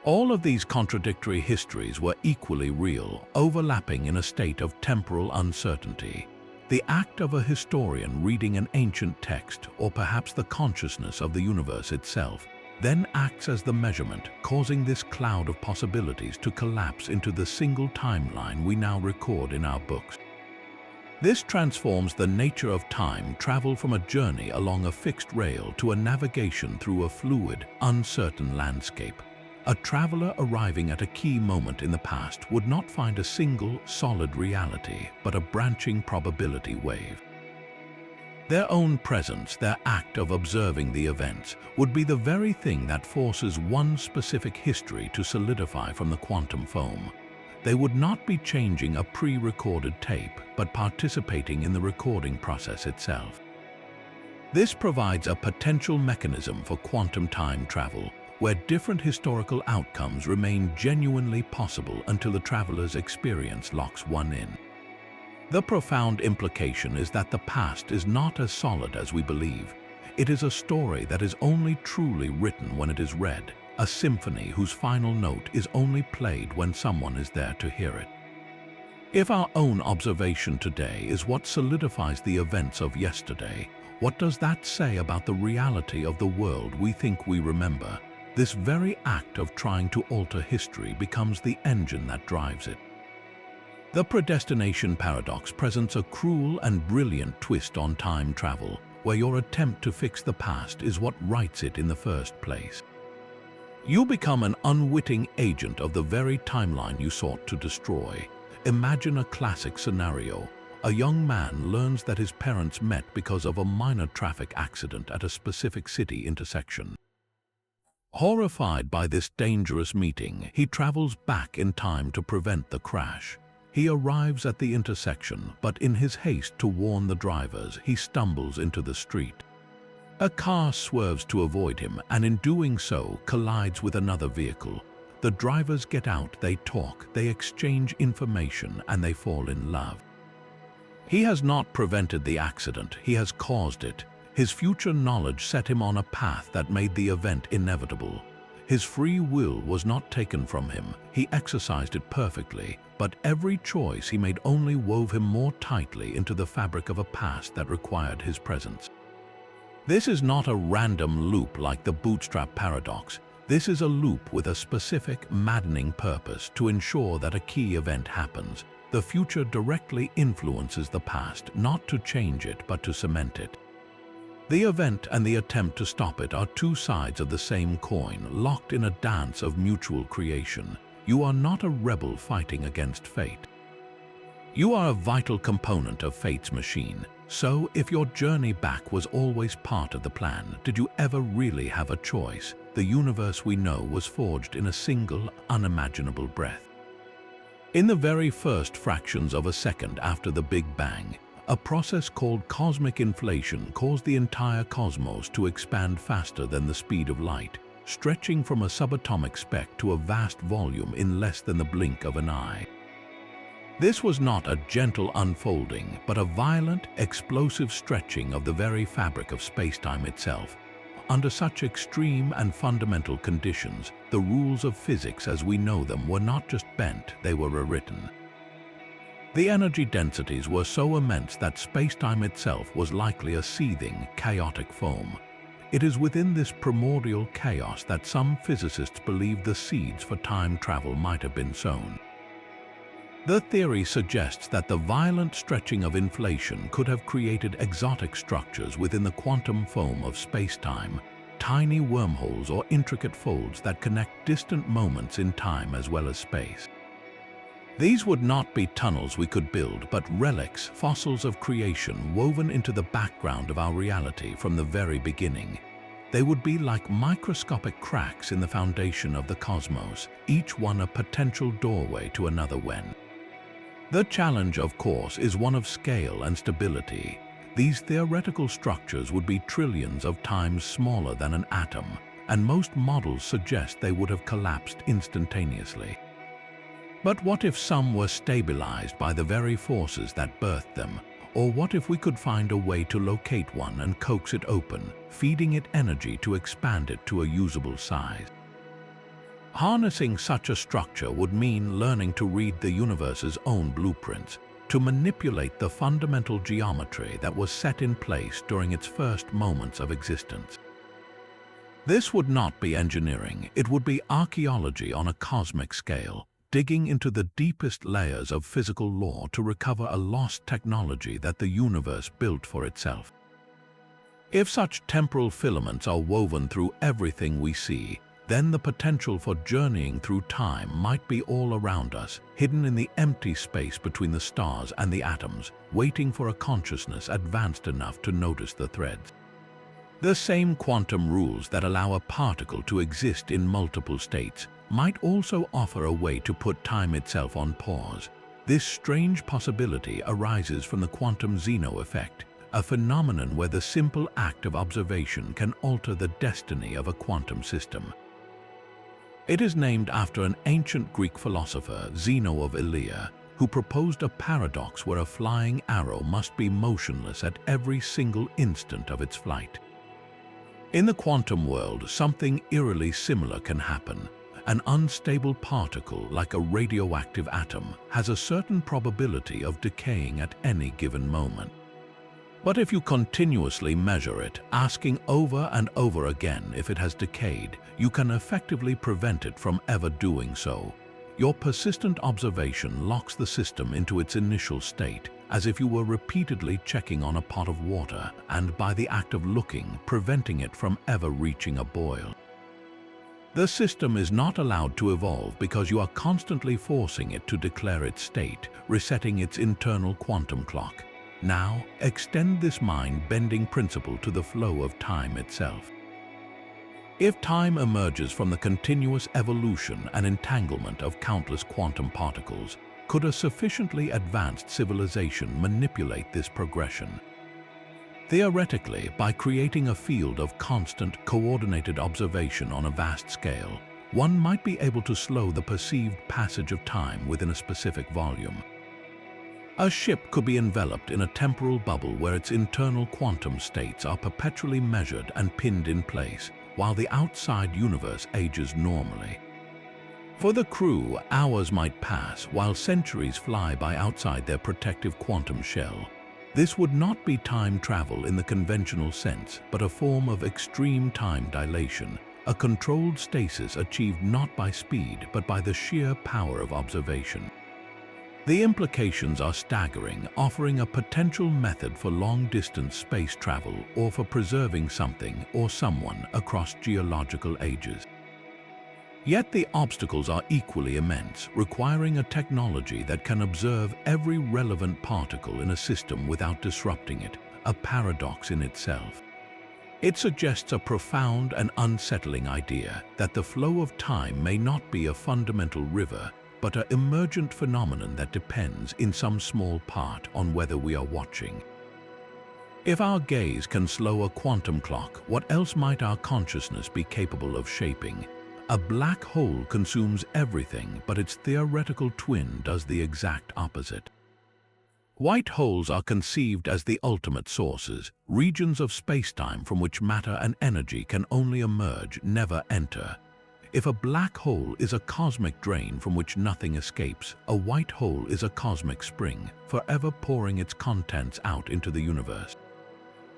All of these contradictory histories were equally real, overlapping in a state of temporal uncertainty. The act of a historian reading an ancient text, or perhaps the consciousness of the universe itself, then acts as the measurement, causing this cloud of possibilities to collapse into the single timeline we now record in our books. This transforms the nature of time travel from a journey along a fixed rail to a navigation through a fluid, uncertain landscape. A traveler arriving at a key moment in the past would not find a single, solid reality, but a branching probability wave. Their own presence, their act of observing the events, would be the very thing that forces one specific history to solidify from the quantum foam. They would not be changing a pre-recorded tape, but participating in the recording process itself. This provides a potential mechanism for quantum time travel, where different historical outcomes remain genuinely possible until the traveler's experience locks one in. The profound implication is that the past is not as solid as we believe. It is a story that is only truly written when it is read, a symphony whose final note is only played when someone is there to hear it. If our own observation today is what solidifies the events of yesterday, what does that say about the reality of the world we think we remember? This very act of trying to alter history becomes the engine that drives it. The predestination paradox presents a cruel and brilliant twist on time travel, where your attempt to fix the past is what writes it in the first place. You become an unwitting agent of the very timeline you sought to destroy. Imagine a classic scenario. A young man learns that his parents met because of a minor traffic accident at a specific city intersection. Horrified by this dangerous meeting, he travels back in time to prevent the crash. He arrives at the intersection, but in his haste to warn the drivers, he stumbles into the street. A car swerves to avoid him, and in doing so, collides with another vehicle. The drivers get out, they talk, they exchange information, and they fall in love. He has not prevented the accident, he has caused it. His future knowledge set him on a path that made the event inevitable. His free will was not taken from him, he exercised it perfectly, but every choice he made only wove him more tightly into the fabric of a past that required his presence. This is not a random loop like the bootstrap paradox. This is a loop with a specific, maddening purpose to ensure that a key event happens. The future directly influences the past, not to change it, but to cement it. The event and the attempt to stop it are two sides of the same coin, locked in a dance of mutual creation. You are not a rebel fighting against fate. You are a vital component of fate's machine. So, if your journey back was always part of the plan, did you ever really have a choice? The universe we know was forged in a single, unimaginable breath. In the very first fractions of a second after the Big Bang, a process called cosmic inflation caused the entire cosmos to expand faster than the speed of light, stretching from a subatomic speck to a vast volume in less than the blink of an eye. This was not a gentle unfolding, but a violent, explosive stretching of the very fabric of space-time itself. Under such extreme and fundamental conditions, the rules of physics as we know them were not just bent, they were rewritten. The energy densities were so immense that space-time itself was likely a seething, chaotic foam. It is within this primordial chaos that some physicists believe the seeds for time travel might have been sown. The theory suggests that the violent stretching of inflation could have created exotic structures within the quantum foam of space-time, tiny wormholes or intricate folds that connect distant moments in time as well as space. These would not be tunnels we could build, but relics, fossils of creation woven into the background of our reality from the very beginning. They would be like microscopic cracks in the foundation of the cosmos, each one a potential doorway to another when. The challenge, of course, is one of scale and stability. These theoretical structures would be trillions of times smaller than an atom, and most models suggest they would have collapsed instantaneously. But what if some were stabilized by the very forces that birthed them? Or what if we could find a way to locate one and coax it open, feeding it energy to expand it to a usable size? Harnessing such a structure would mean learning to read the universe's own blueprints. to manipulate the fundamental geometry that was set in place during its first moments of existence. This would not be engineering, it would be archaeology on a cosmic scale, digging into the deepest layers of physical law to recover a lost technology that the universe built for itself. If such temporal filaments are woven through everything we see, then the potential for journeying through time might be all around us, hidden in the empty space between the stars and the atoms, waiting for a consciousness advanced enough to notice the threads. The same quantum rules that allow a particle to exist in multiple states might also offer a way to put time itself on pause. This strange possibility arises from the quantum Zeno effect, a phenomenon where the simple act of observation can alter the destiny of a quantum system. It is named after an ancient Greek philosopher, Zeno of Elea, who proposed a paradox where a flying arrow must be motionless at every single instant of its flight. In the quantum world, something eerily similar can happen. An unstable particle, like a radioactive atom, has a certain probability of decaying at any given moment. But if you continuously measure it, asking over and over again if it has decayed, you can effectively prevent it from ever doing so. Your persistent observation locks the system into its initial state, as if you were repeatedly checking on a pot of water, and by the act of looking, preventing it from ever reaching a boil. The system is not allowed to evolve because you are constantly forcing it to declare its state, resetting its internal quantum clock. Now, extend this mind-bending principle to the flow of time itself. If time emerges from the continuous evolution and entanglement of countless quantum particles, could a sufficiently advanced civilization manipulate this progression? Theoretically, by creating a field of constant, coordinated observation on a vast scale, one might be able to slow the perceived passage of time within a specific volume. A ship could be enveloped in a temporal bubble where its internal quantum states are perpetually measured and pinned in place, while the outside universe ages normally. For the crew, hours might pass while centuries fly by outside their protective quantum shell. This would not be time travel in the conventional sense, but a form of extreme time dilation, a controlled stasis achieved not by speed but by the sheer power of observation. The implications are staggering, offering a potential method for long-distance space travel or for preserving something or someone across geological ages. Yet the obstacles are equally immense, requiring a technology that can observe every relevant particle in a system without disrupting it, a paradox in itself. It suggests a profound and unsettling idea that the flow of time may not be a fundamental river, but an emergent phenomenon that depends in some small part on whether we are watching. If our gaze can slow a quantum clock, what else might our consciousness be capable of shaping? A black hole consumes everything, but its theoretical twin does the exact opposite. White holes are conceived as the ultimate sources, regions of spacetime from which matter and energy can only emerge, never enter. If a black hole is a cosmic drain from which nothing escapes, a white hole is a cosmic spring, forever pouring its contents out into the universe.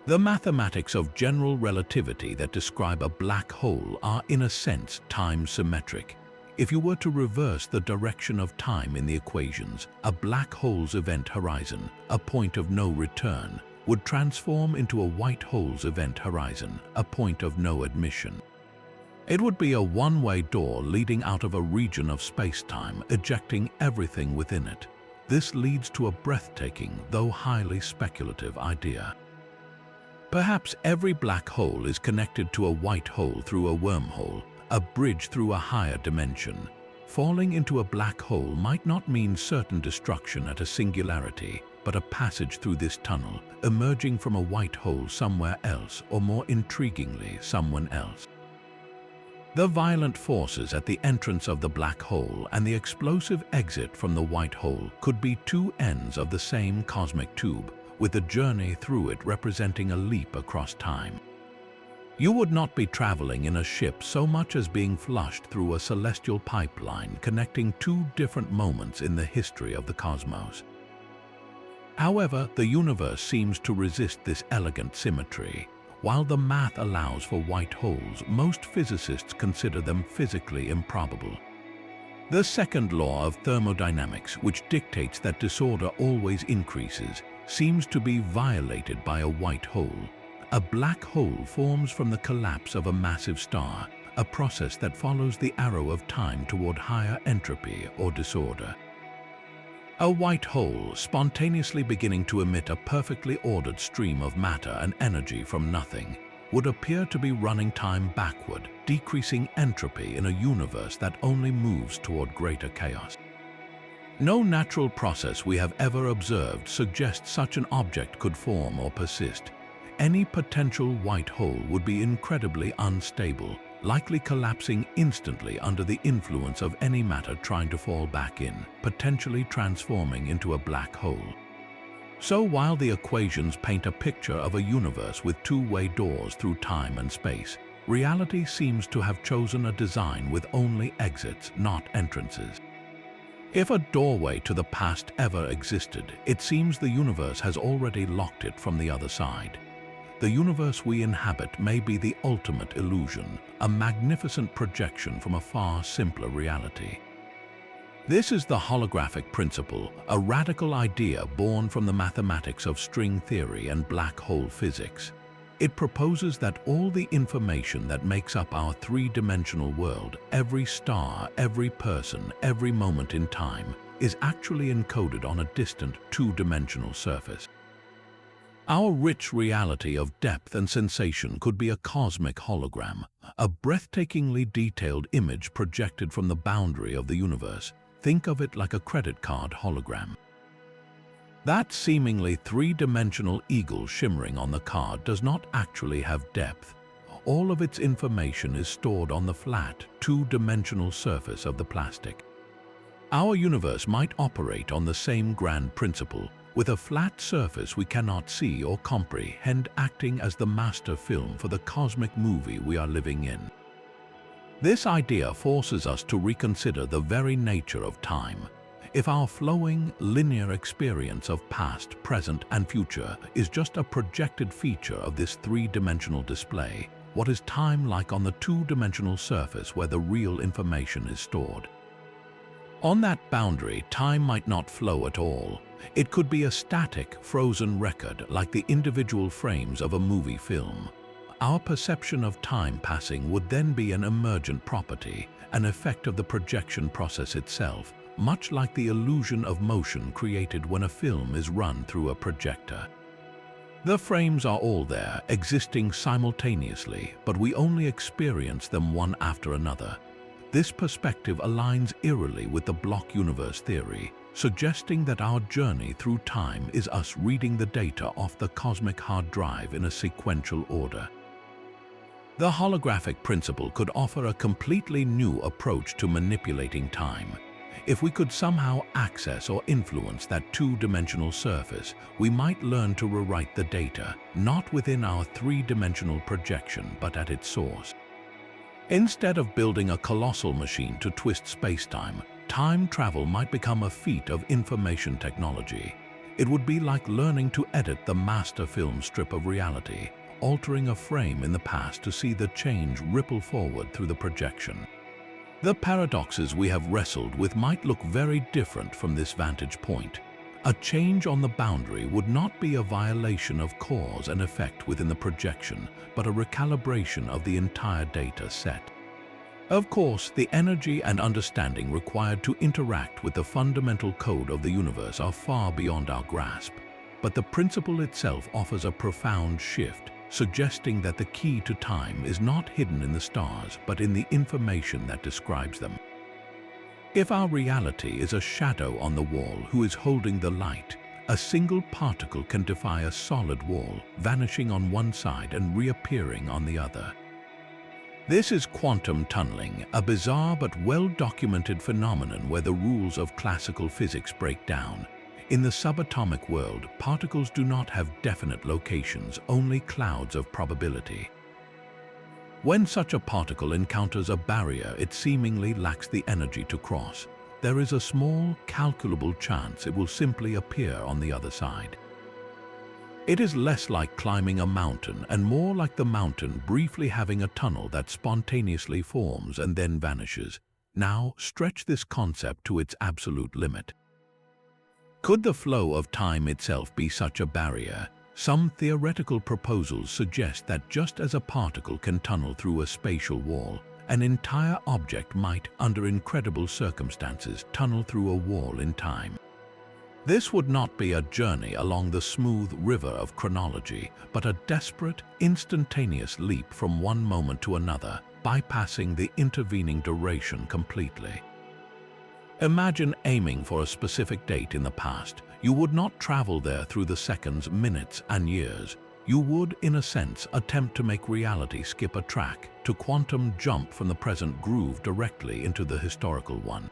The mathematics of general relativity that describe a black hole are, in a sense, time-symmetric. If you were to reverse the direction of time in the equations, a black hole's event horizon, a point of no return, would transform into a white hole's event horizon, a point of no admission. It would be a one-way door leading out of a region of space-time, ejecting everything within it. This leads to a breathtaking, though highly speculative idea. Perhaps every black hole is connected to a white hole through a wormhole, a bridge through a higher dimension. Falling into a black hole might not mean certain destruction at a singularity, but a passage through this tunnel, emerging from a white hole somewhere else, or more intriguingly, someone else. The violent forces at the entrance of the black hole and the explosive exit from the white hole could be two ends of the same cosmic tube, with the journey through it representing a leap across time. You would not be traveling in a ship so much as being flushed through a celestial pipeline connecting two different moments in the history of the cosmos. However, the universe seems to resist this elegant symmetry. While the math allows for white holes, most physicists consider them physically improbable. The second law of thermodynamics, which dictates that disorder always increases, seems to be violated by a white hole. A black hole forms from the collapse of a massive star, a process that follows the arrow of time toward higher entropy or disorder. A white hole, spontaneously beginning to emit a perfectly ordered stream of matter and energy from nothing, would appear to be running time backward, decreasing entropy in a universe that only moves toward greater chaos. No natural process we have ever observed suggests such an object could form or persist. Any potential white hole would be incredibly unstable, likely collapsing instantly under the influence of any matter trying to fall back in, potentially transforming into a black hole. So while the equations paint a picture of a universe with two-way doors through time and space, reality seems to have chosen a design with only exits, not entrances. If a doorway to the past ever existed, it seems the universe has already locked it from the other side. The universe we inhabit may be the ultimate illusion, a magnificent projection from a far simpler reality. This is the holographic principle, a radical idea born from the mathematics of string theory and black hole physics. It proposes that all the information that makes up our three-dimensional world, every star, every person, every moment in time, is actually encoded on a distant two-dimensional surface. Our rich reality of depth and sensation could be a cosmic hologram, a breathtakingly detailed image projected from the boundary of the universe. Think of it like a credit card hologram. That seemingly three-dimensional eagle shimmering on the card does not actually have depth. All of its information is stored on the flat, two-dimensional surface of the plastic. Our universe might operate on the same grand principle, with a flat surface we cannot see or comprehend acting as the master film for the cosmic movie we are living in. This idea forces us to reconsider the very nature of time. If our flowing, linear experience of past, present, and future is just a projected feature of this three-dimensional display, what is time like on the two-dimensional surface where the real information is stored? On that boundary, time might not flow at all. It could be a static, frozen record like the individual frames of a movie film. Our perception of time passing would then be an emergent property, an effect of the projection process itself, much like the illusion of motion created when a film is run through a projector. The frames are all there, existing simultaneously, but we only experience them one after another. This perspective aligns eerily with the block universe theory, suggesting that our journey through time is us reading the data off the cosmic hard drive in a sequential order. The holographic principle could offer a completely new approach to manipulating time. If we could somehow access or influence that two-dimensional surface, we might learn to rewrite the data, not within our three-dimensional projection, but at its source. Instead of building a colossal machine to twist spacetime, time travel might become a feat of information technology. It would be like learning to edit the master film strip of reality, altering a frame in the past to see the change ripple forward through the projection. The paradoxes we have wrestled with might look very different from this vantage point. A change on the boundary would not be a violation of cause and effect within the projection, but a recalibration of the entire data set. Of course, the energy and understanding required to interact with the fundamental code of the universe are far beyond our grasp, but the principle itself offers a profound shift, suggesting that the key to time is not hidden in the stars, but in the information that describes them. If our reality is a shadow on the wall who is holding the light, a single particle can defy a solid wall, vanishing on one side and reappearing on the other. This is quantum tunneling, a bizarre but well-documented phenomenon where the rules of classical physics break down. In the subatomic world, particles do not have definite locations, only clouds of probability. When such a particle encounters a barrier, it seemingly lacks the energy to cross. there is a small, calculable chance it will simply appear on the other side. It is less like climbing a mountain and more like the mountain briefly having a tunnel that spontaneously forms and then vanishes. Now, stretch this concept to its absolute limit. Could the flow of time itself be such a barrier? Some theoretical proposals suggest that just as a particle can tunnel through a spatial wall, an entire object might, under incredible circumstances, tunnel through a wall in time. This would not be a journey along the smooth river of chronology, but a desperate, instantaneous leap from one moment to another, bypassing the intervening duration completely. Imagine aiming for a specific date in the past. You would not travel there through the seconds, minutes, and years. You would, in a sense, attempt to make reality skip a track, to quantum jump from the present groove directly into the historical one.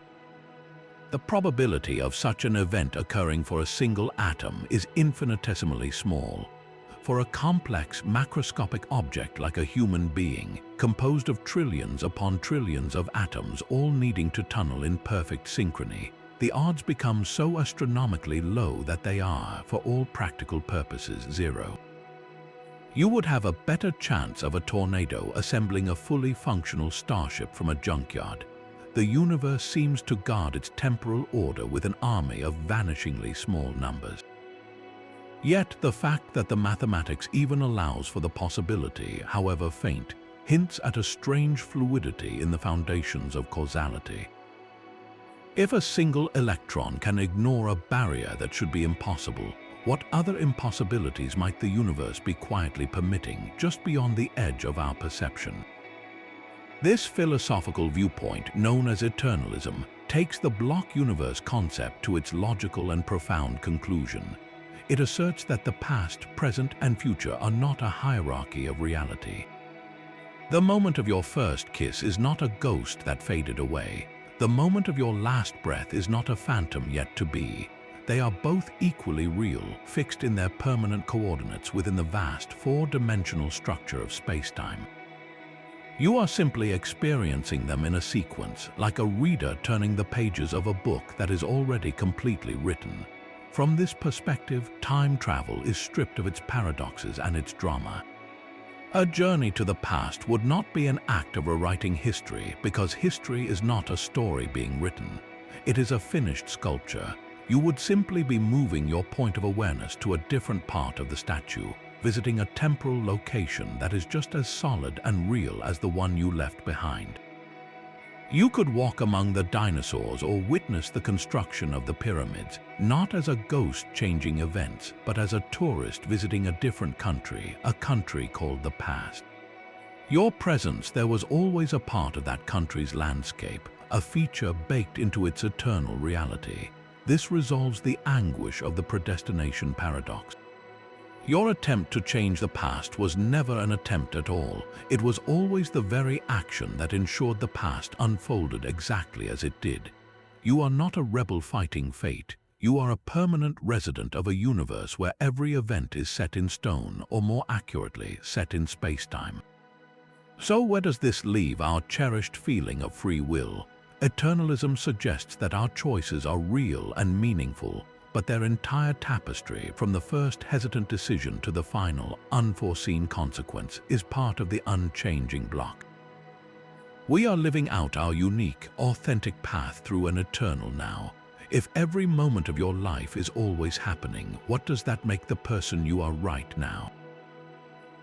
The probability of such an event occurring for a single atom is infinitesimally small. For a complex, macroscopic object like a human being, composed of trillions upon trillions of atoms all needing to tunnel in perfect synchrony, the odds become so astronomically low that they are, for all practical purposes, zero. You would have a better chance of a tornado assembling a fully functional starship from a junkyard. The universe seems to guard its temporal order with an army of vanishingly small numbers. Yet the fact that the mathematics even allows for the possibility, however faint, hints at a strange fluidity in the foundations of causality. If a single electron can ignore a barrier that should be impossible, what other impossibilities might the universe be quietly permitting just beyond the edge of our perception? This philosophical viewpoint, known as eternalism, takes the block universe concept to its logical and profound conclusion. It asserts that the past, present, and future are not a hierarchy of reality. The moment of your first kiss is not a ghost that faded away. The moment of your last breath is not a phantom yet to be. They are both equally real, fixed in their permanent coordinates within the vast four-dimensional structure of space-time. You are simply experiencing them in a sequence, like a reader turning the pages of a book that is already completely written. From this perspective, time travel is stripped of its paradoxes and its drama. A journey to the past would not be an act of rewriting history, because history is not a story being written. It is a finished sculpture. You would simply be moving your point of awareness to a different part of the statue, visiting a temporal location that is just as solid and real as the one you left behind. You could walk among the dinosaurs or witness the construction of the pyramids, not as a ghost changing events, but as a tourist visiting a different country, a country called the past. Your presence there was always a part of that country's landscape, a feature baked into its eternal reality. This resolves the anguish of the predestination paradox. Your attempt to change the past was never an attempt at all. It was always the very action that ensured the past unfolded exactly as it did. You are not a rebel fighting fate. You are a permanent resident of a universe where every event is set in stone, or more accurately, set in space-time. So where does this leave our cherished feeling of free will? Eternalism suggests that our choices are real and meaningful, but their entire tapestry, from the first hesitant decision to the final, unforeseen consequence, is part of the unchanging block. We are living out our unique, authentic path through an eternal now. If every moment of your life is always happening, what does that make the person you are right now?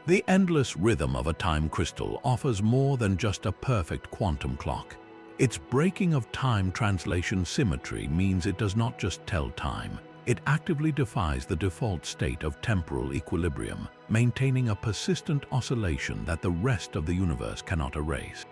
The endless rhythm of a time crystal offers more than just a perfect quantum clock. Its breaking of time translation symmetry means it does not just tell time. It actively defies the default state of temporal equilibrium, maintaining a persistent oscillation that the rest of the universe cannot erase.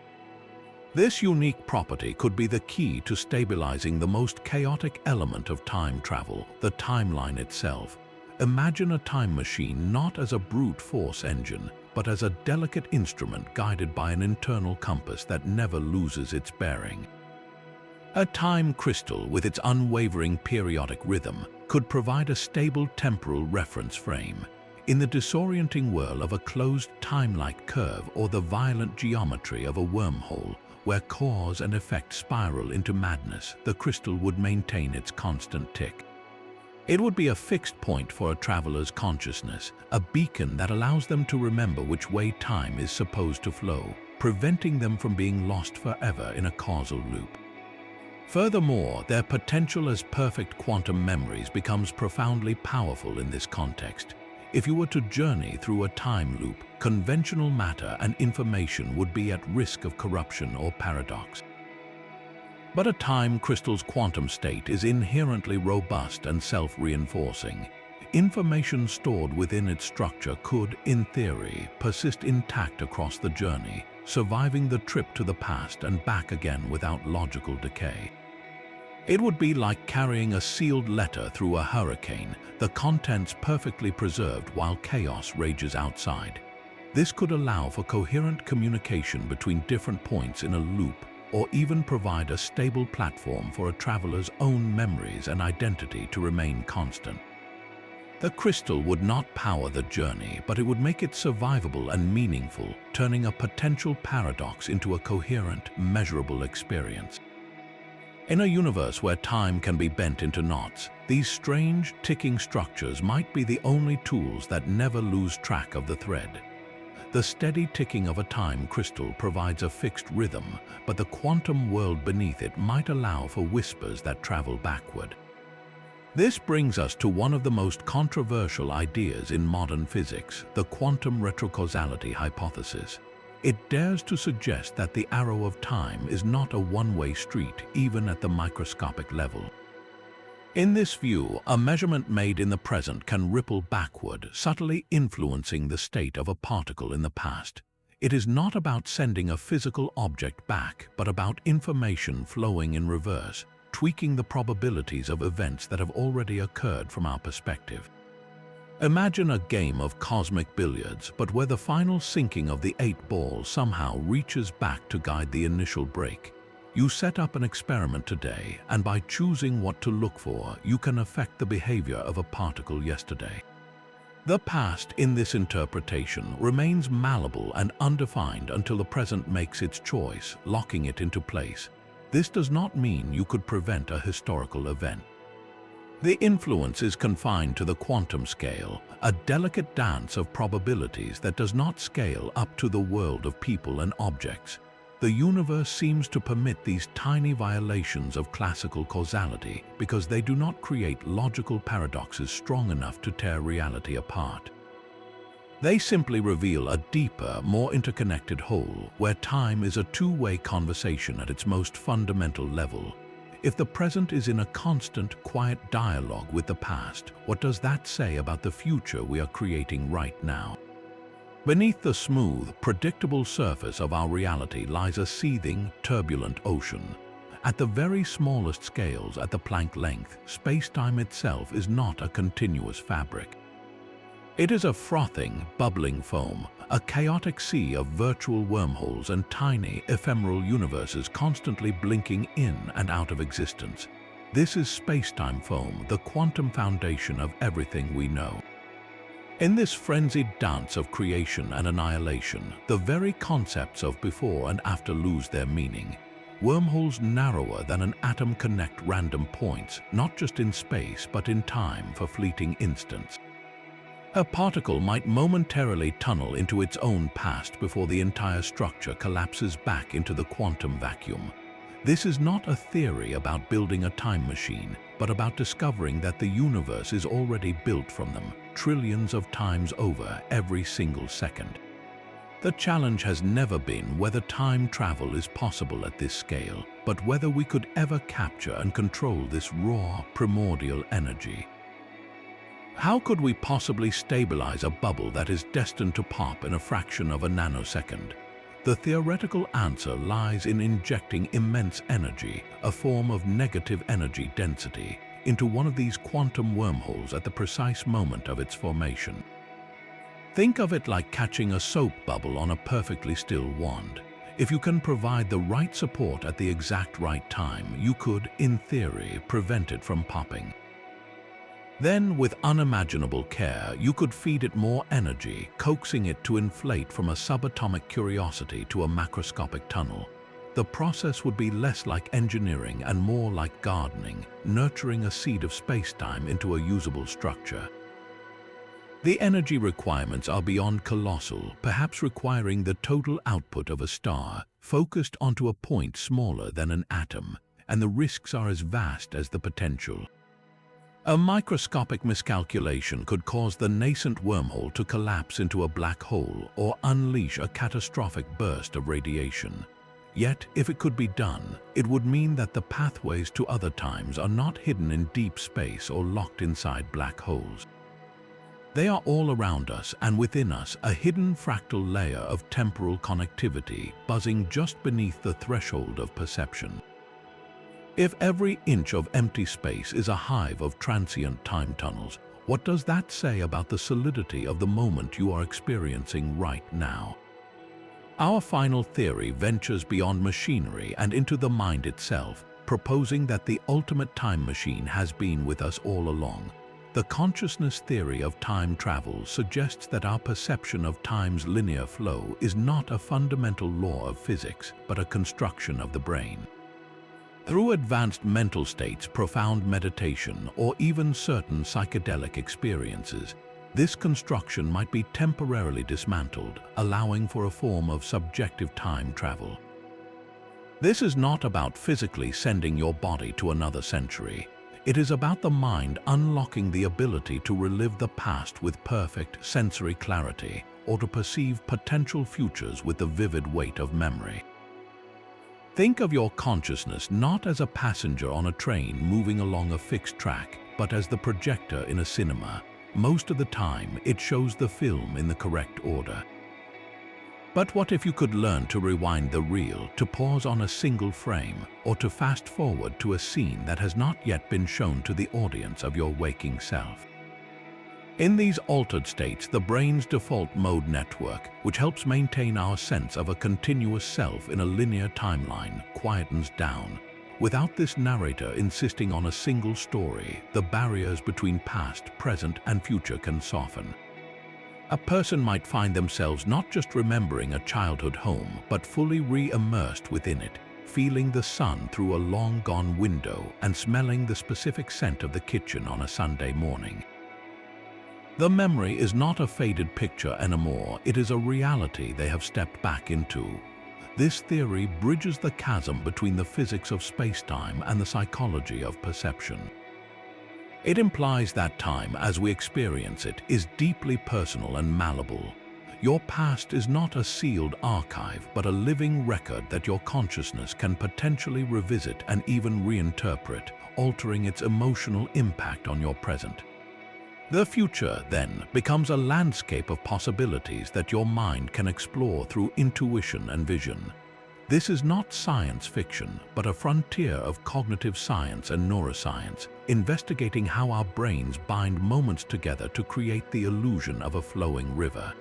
This unique property could be the key to stabilizing the most chaotic element of time travel, the timeline itself. Imagine a time machine not as a brute force engine, but as a delicate instrument guided by an internal compass that never loses its bearing. A time crystal, with its unwavering periodic rhythm, could provide a stable temporal reference frame. In the disorienting whirl of a closed time-like curve or the violent geometry of a wormhole, where cause and effect spiral into madness, the crystal would maintain its constant tick. It would be a fixed point for a traveler's consciousness, a beacon that allows them to remember which way time is supposed to flow, preventing them from being lost forever in a causal loop. Furthermore, their potential as perfect quantum memories becomes profoundly powerful in this context. If you were to journey through a time loop, conventional matter and information would be at risk of corruption or paradox. But a time crystal's quantum state is inherently robust and self-reinforcing. Information stored within its structure could, in theory, persist intact across the journey, surviving the trip to the past and back again without logical decay. It would be like carrying a sealed letter through a hurricane, the contents perfectly preserved while chaos rages outside. This could allow for coherent communication between different points in a loop, or even provide a stable platform for a traveler's own memories and identity to remain constant. The crystal would not power the journey, but it would make it survivable and meaningful, turning a potential paradox into a coherent, measurable experience. In a universe where time can be bent into knots, these strange, ticking structures might be the only tools that never lose track of the thread. The steady ticking of a time crystal provides a fixed rhythm, but the quantum world beneath it might allow for whispers that travel backward. This brings us to one of the most controversial ideas in modern physics, the quantum retrocausality hypothesis. It dares to suggest that the arrow of time is not a one-way street, even at the microscopic level. In this view, a measurement made in the present can ripple backward, subtly influencing the state of a particle in the past. It is not about sending a physical object back, but about information flowing in reverse, tweaking the probabilities of events that have already occurred from our perspective. Imagine a game of cosmic billiards, but where the final sinking of the 8 balls somehow reaches back to guide the initial break. You set up an experiment today, and by choosing what to look for, you can affect the behavior of a particle yesterday. The past, in this interpretation, remains malleable and undefined until the present makes its choice, locking it into place. This does not mean you could prevent a historical event. The influence is confined to the quantum scale, a delicate dance of probabilities that does not scale up to the world of people and objects. The universe seems to permit these tiny violations of classical causality because they do not create logical paradoxes strong enough to tear reality apart. They simply reveal a deeper, more interconnected whole where time is a two-way conversation at its most fundamental level. If the present is in a constant, quiet dialogue with the past, what does that say about the future we are creating right now? Beneath the smooth, predictable surface of our reality lies a seething, turbulent ocean. At the very smallest scales, at the Planck length, space-time itself is not a continuous fabric. It is a frothing, bubbling foam, a chaotic sea of virtual wormholes and tiny, ephemeral universes constantly blinking in and out of existence. This is space-time foam, the quantum foundation of everything we know. In this frenzied dance of creation and annihilation, the very concepts of before and after lose their meaning. Wormholes narrower than an atom connect random points, not just in space but in time for fleeting instants. A particle might momentarily tunnel into its own past before the entire structure collapses back into the quantum vacuum. This is not a theory about building a time machine, but about discovering that the universe is already built from them, trillions of times over every single second. The challenge has never been whether time travel is possible at this scale, but whether we could ever capture and control this raw, primordial energy. How could we possibly stabilize a bubble that is destined to pop in a fraction of a nanosecond? The theoretical answer lies in injecting immense energy, a form of negative energy density, into one of these quantum wormholes at the precise moment of its formation. Think of it like catching a soap bubble on a perfectly still wand. If you can provide the right support at the exact right time, you could, in theory, prevent it from popping. Then, with unimaginable care, you could feed it more energy, coaxing it to inflate from a subatomic curiosity to a macroscopic tunnel. the process would be less like engineering and more like gardening, nurturing a seed of space-time into a usable structure. The energy requirements are beyond colossal, perhaps requiring the total output of a star, focused onto a point smaller than an atom, and the risks are as vast as the potential. A microscopic miscalculation could cause the nascent wormhole to collapse into a black hole or unleash a catastrophic burst of radiation. Yet, if it could be done, it would mean that the pathways to other times are not hidden in deep space or locked inside black holes. They are all around us and within us, a hidden fractal layer of temporal connectivity buzzing just beneath the threshold of perception. If every inch of empty space is a hive of transient time tunnels, what does that say about the solidity of the moment you are experiencing right now? Our final theory ventures beyond machinery and into the mind itself, proposing that the ultimate time machine has been with us all along. The consciousness theory of time travel suggests that our perception of time's linear flow is not a fundamental law of physics, but a construction of the brain. Through advanced mental states, profound meditation, or even certain psychedelic experiences, this construction might be temporarily dismantled, allowing for a form of subjective time travel. This is not about physically sending your body to another century. It is about the mind unlocking the ability to relive the past with perfect sensory clarity, or to perceive potential futures with the vivid weight of memory. Think of your consciousness not as a passenger on a train moving along a fixed track, but as the projector in a cinema. Most of the time, it shows the film in the correct order. But what if you could learn to rewind the reel, to pause on a single frame, or to fast forward to a scene that has not yet been shown to the audience of your waking self? In these altered states, the brain's default mode network, which helps maintain our sense of a continuous self in a linear timeline, quietens down. Without this narrator insisting on a single story, the barriers between past, present, and future can soften. A person might find themselves not just remembering a childhood home, but fully re-immersed within it, feeling the sun through a long-gone window and smelling the specific scent of the kitchen on a Sunday morning. The memory is not a faded picture anymore, it is a reality they have stepped back into. This theory bridges the chasm between the physics of space-time and the psychology of perception. It implies that time, as we experience it, is deeply personal and malleable. Your past is not a sealed archive, but a living record that your consciousness can potentially revisit and even reinterpret, altering its emotional impact on your present. The future, then, becomes a landscape of possibilities that your mind can explore through intuition and vision. This is not science fiction, but a frontier of cognitive science and neuroscience, investigating how our brains bind moments together to create the illusion of a flowing river.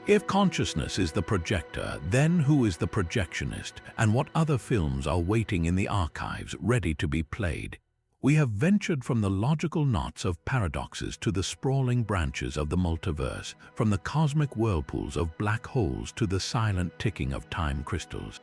If consciousness is the projector, then who is the projectionist, and what other films are waiting in the archives ready to be played? We have ventured from the logical knots of paradoxes to the sprawling branches of the multiverse, from the cosmic whirlpools of black holes to the silent ticking of time crystals.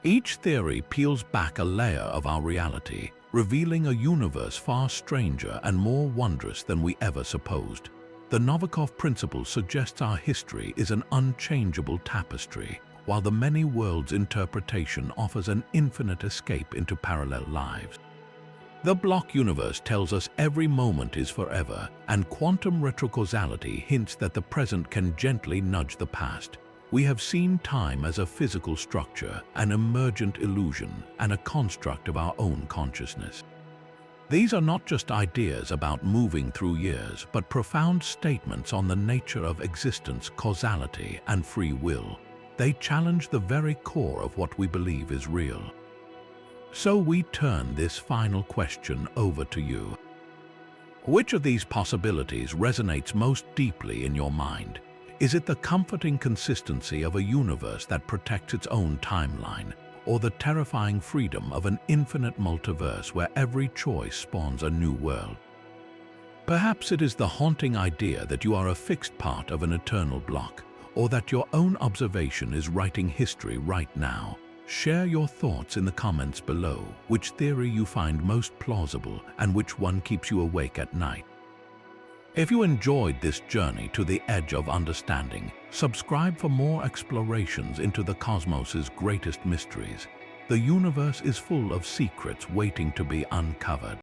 Each theory peels back a layer of our reality, revealing a universe far stranger and more wondrous than we ever supposed. The Novikov principle suggests our history is an unchangeable tapestry, while the many worlds interpretation offers an infinite escape into parallel lives. The block universe tells us every moment is forever, and quantum retrocausality hints that the present can gently nudge the past. We have seen time as a physical structure, an emergent illusion, and a construct of our own consciousness. These are not just ideas about moving through years, but profound statements on the nature of existence, causality, and free will. They challenge the very core of what we believe is real. So we turn this final question over to you. Which of these possibilities resonates most deeply in your mind? Is it the comforting consistency of a universe that protects its own timeline, or the terrifying freedom of an infinite multiverse where every choice spawns a new world? Perhaps it is the haunting idea that you are a fixed part of an eternal block, or that your own observation is writing history right now. Share your thoughts in the comments below, which theory you find most plausible and which one keeps you awake at night. If you enjoyed this journey to the edge of understanding, subscribe for more explorations into the cosmos's greatest mysteries. The universe is full of secrets waiting to be uncovered.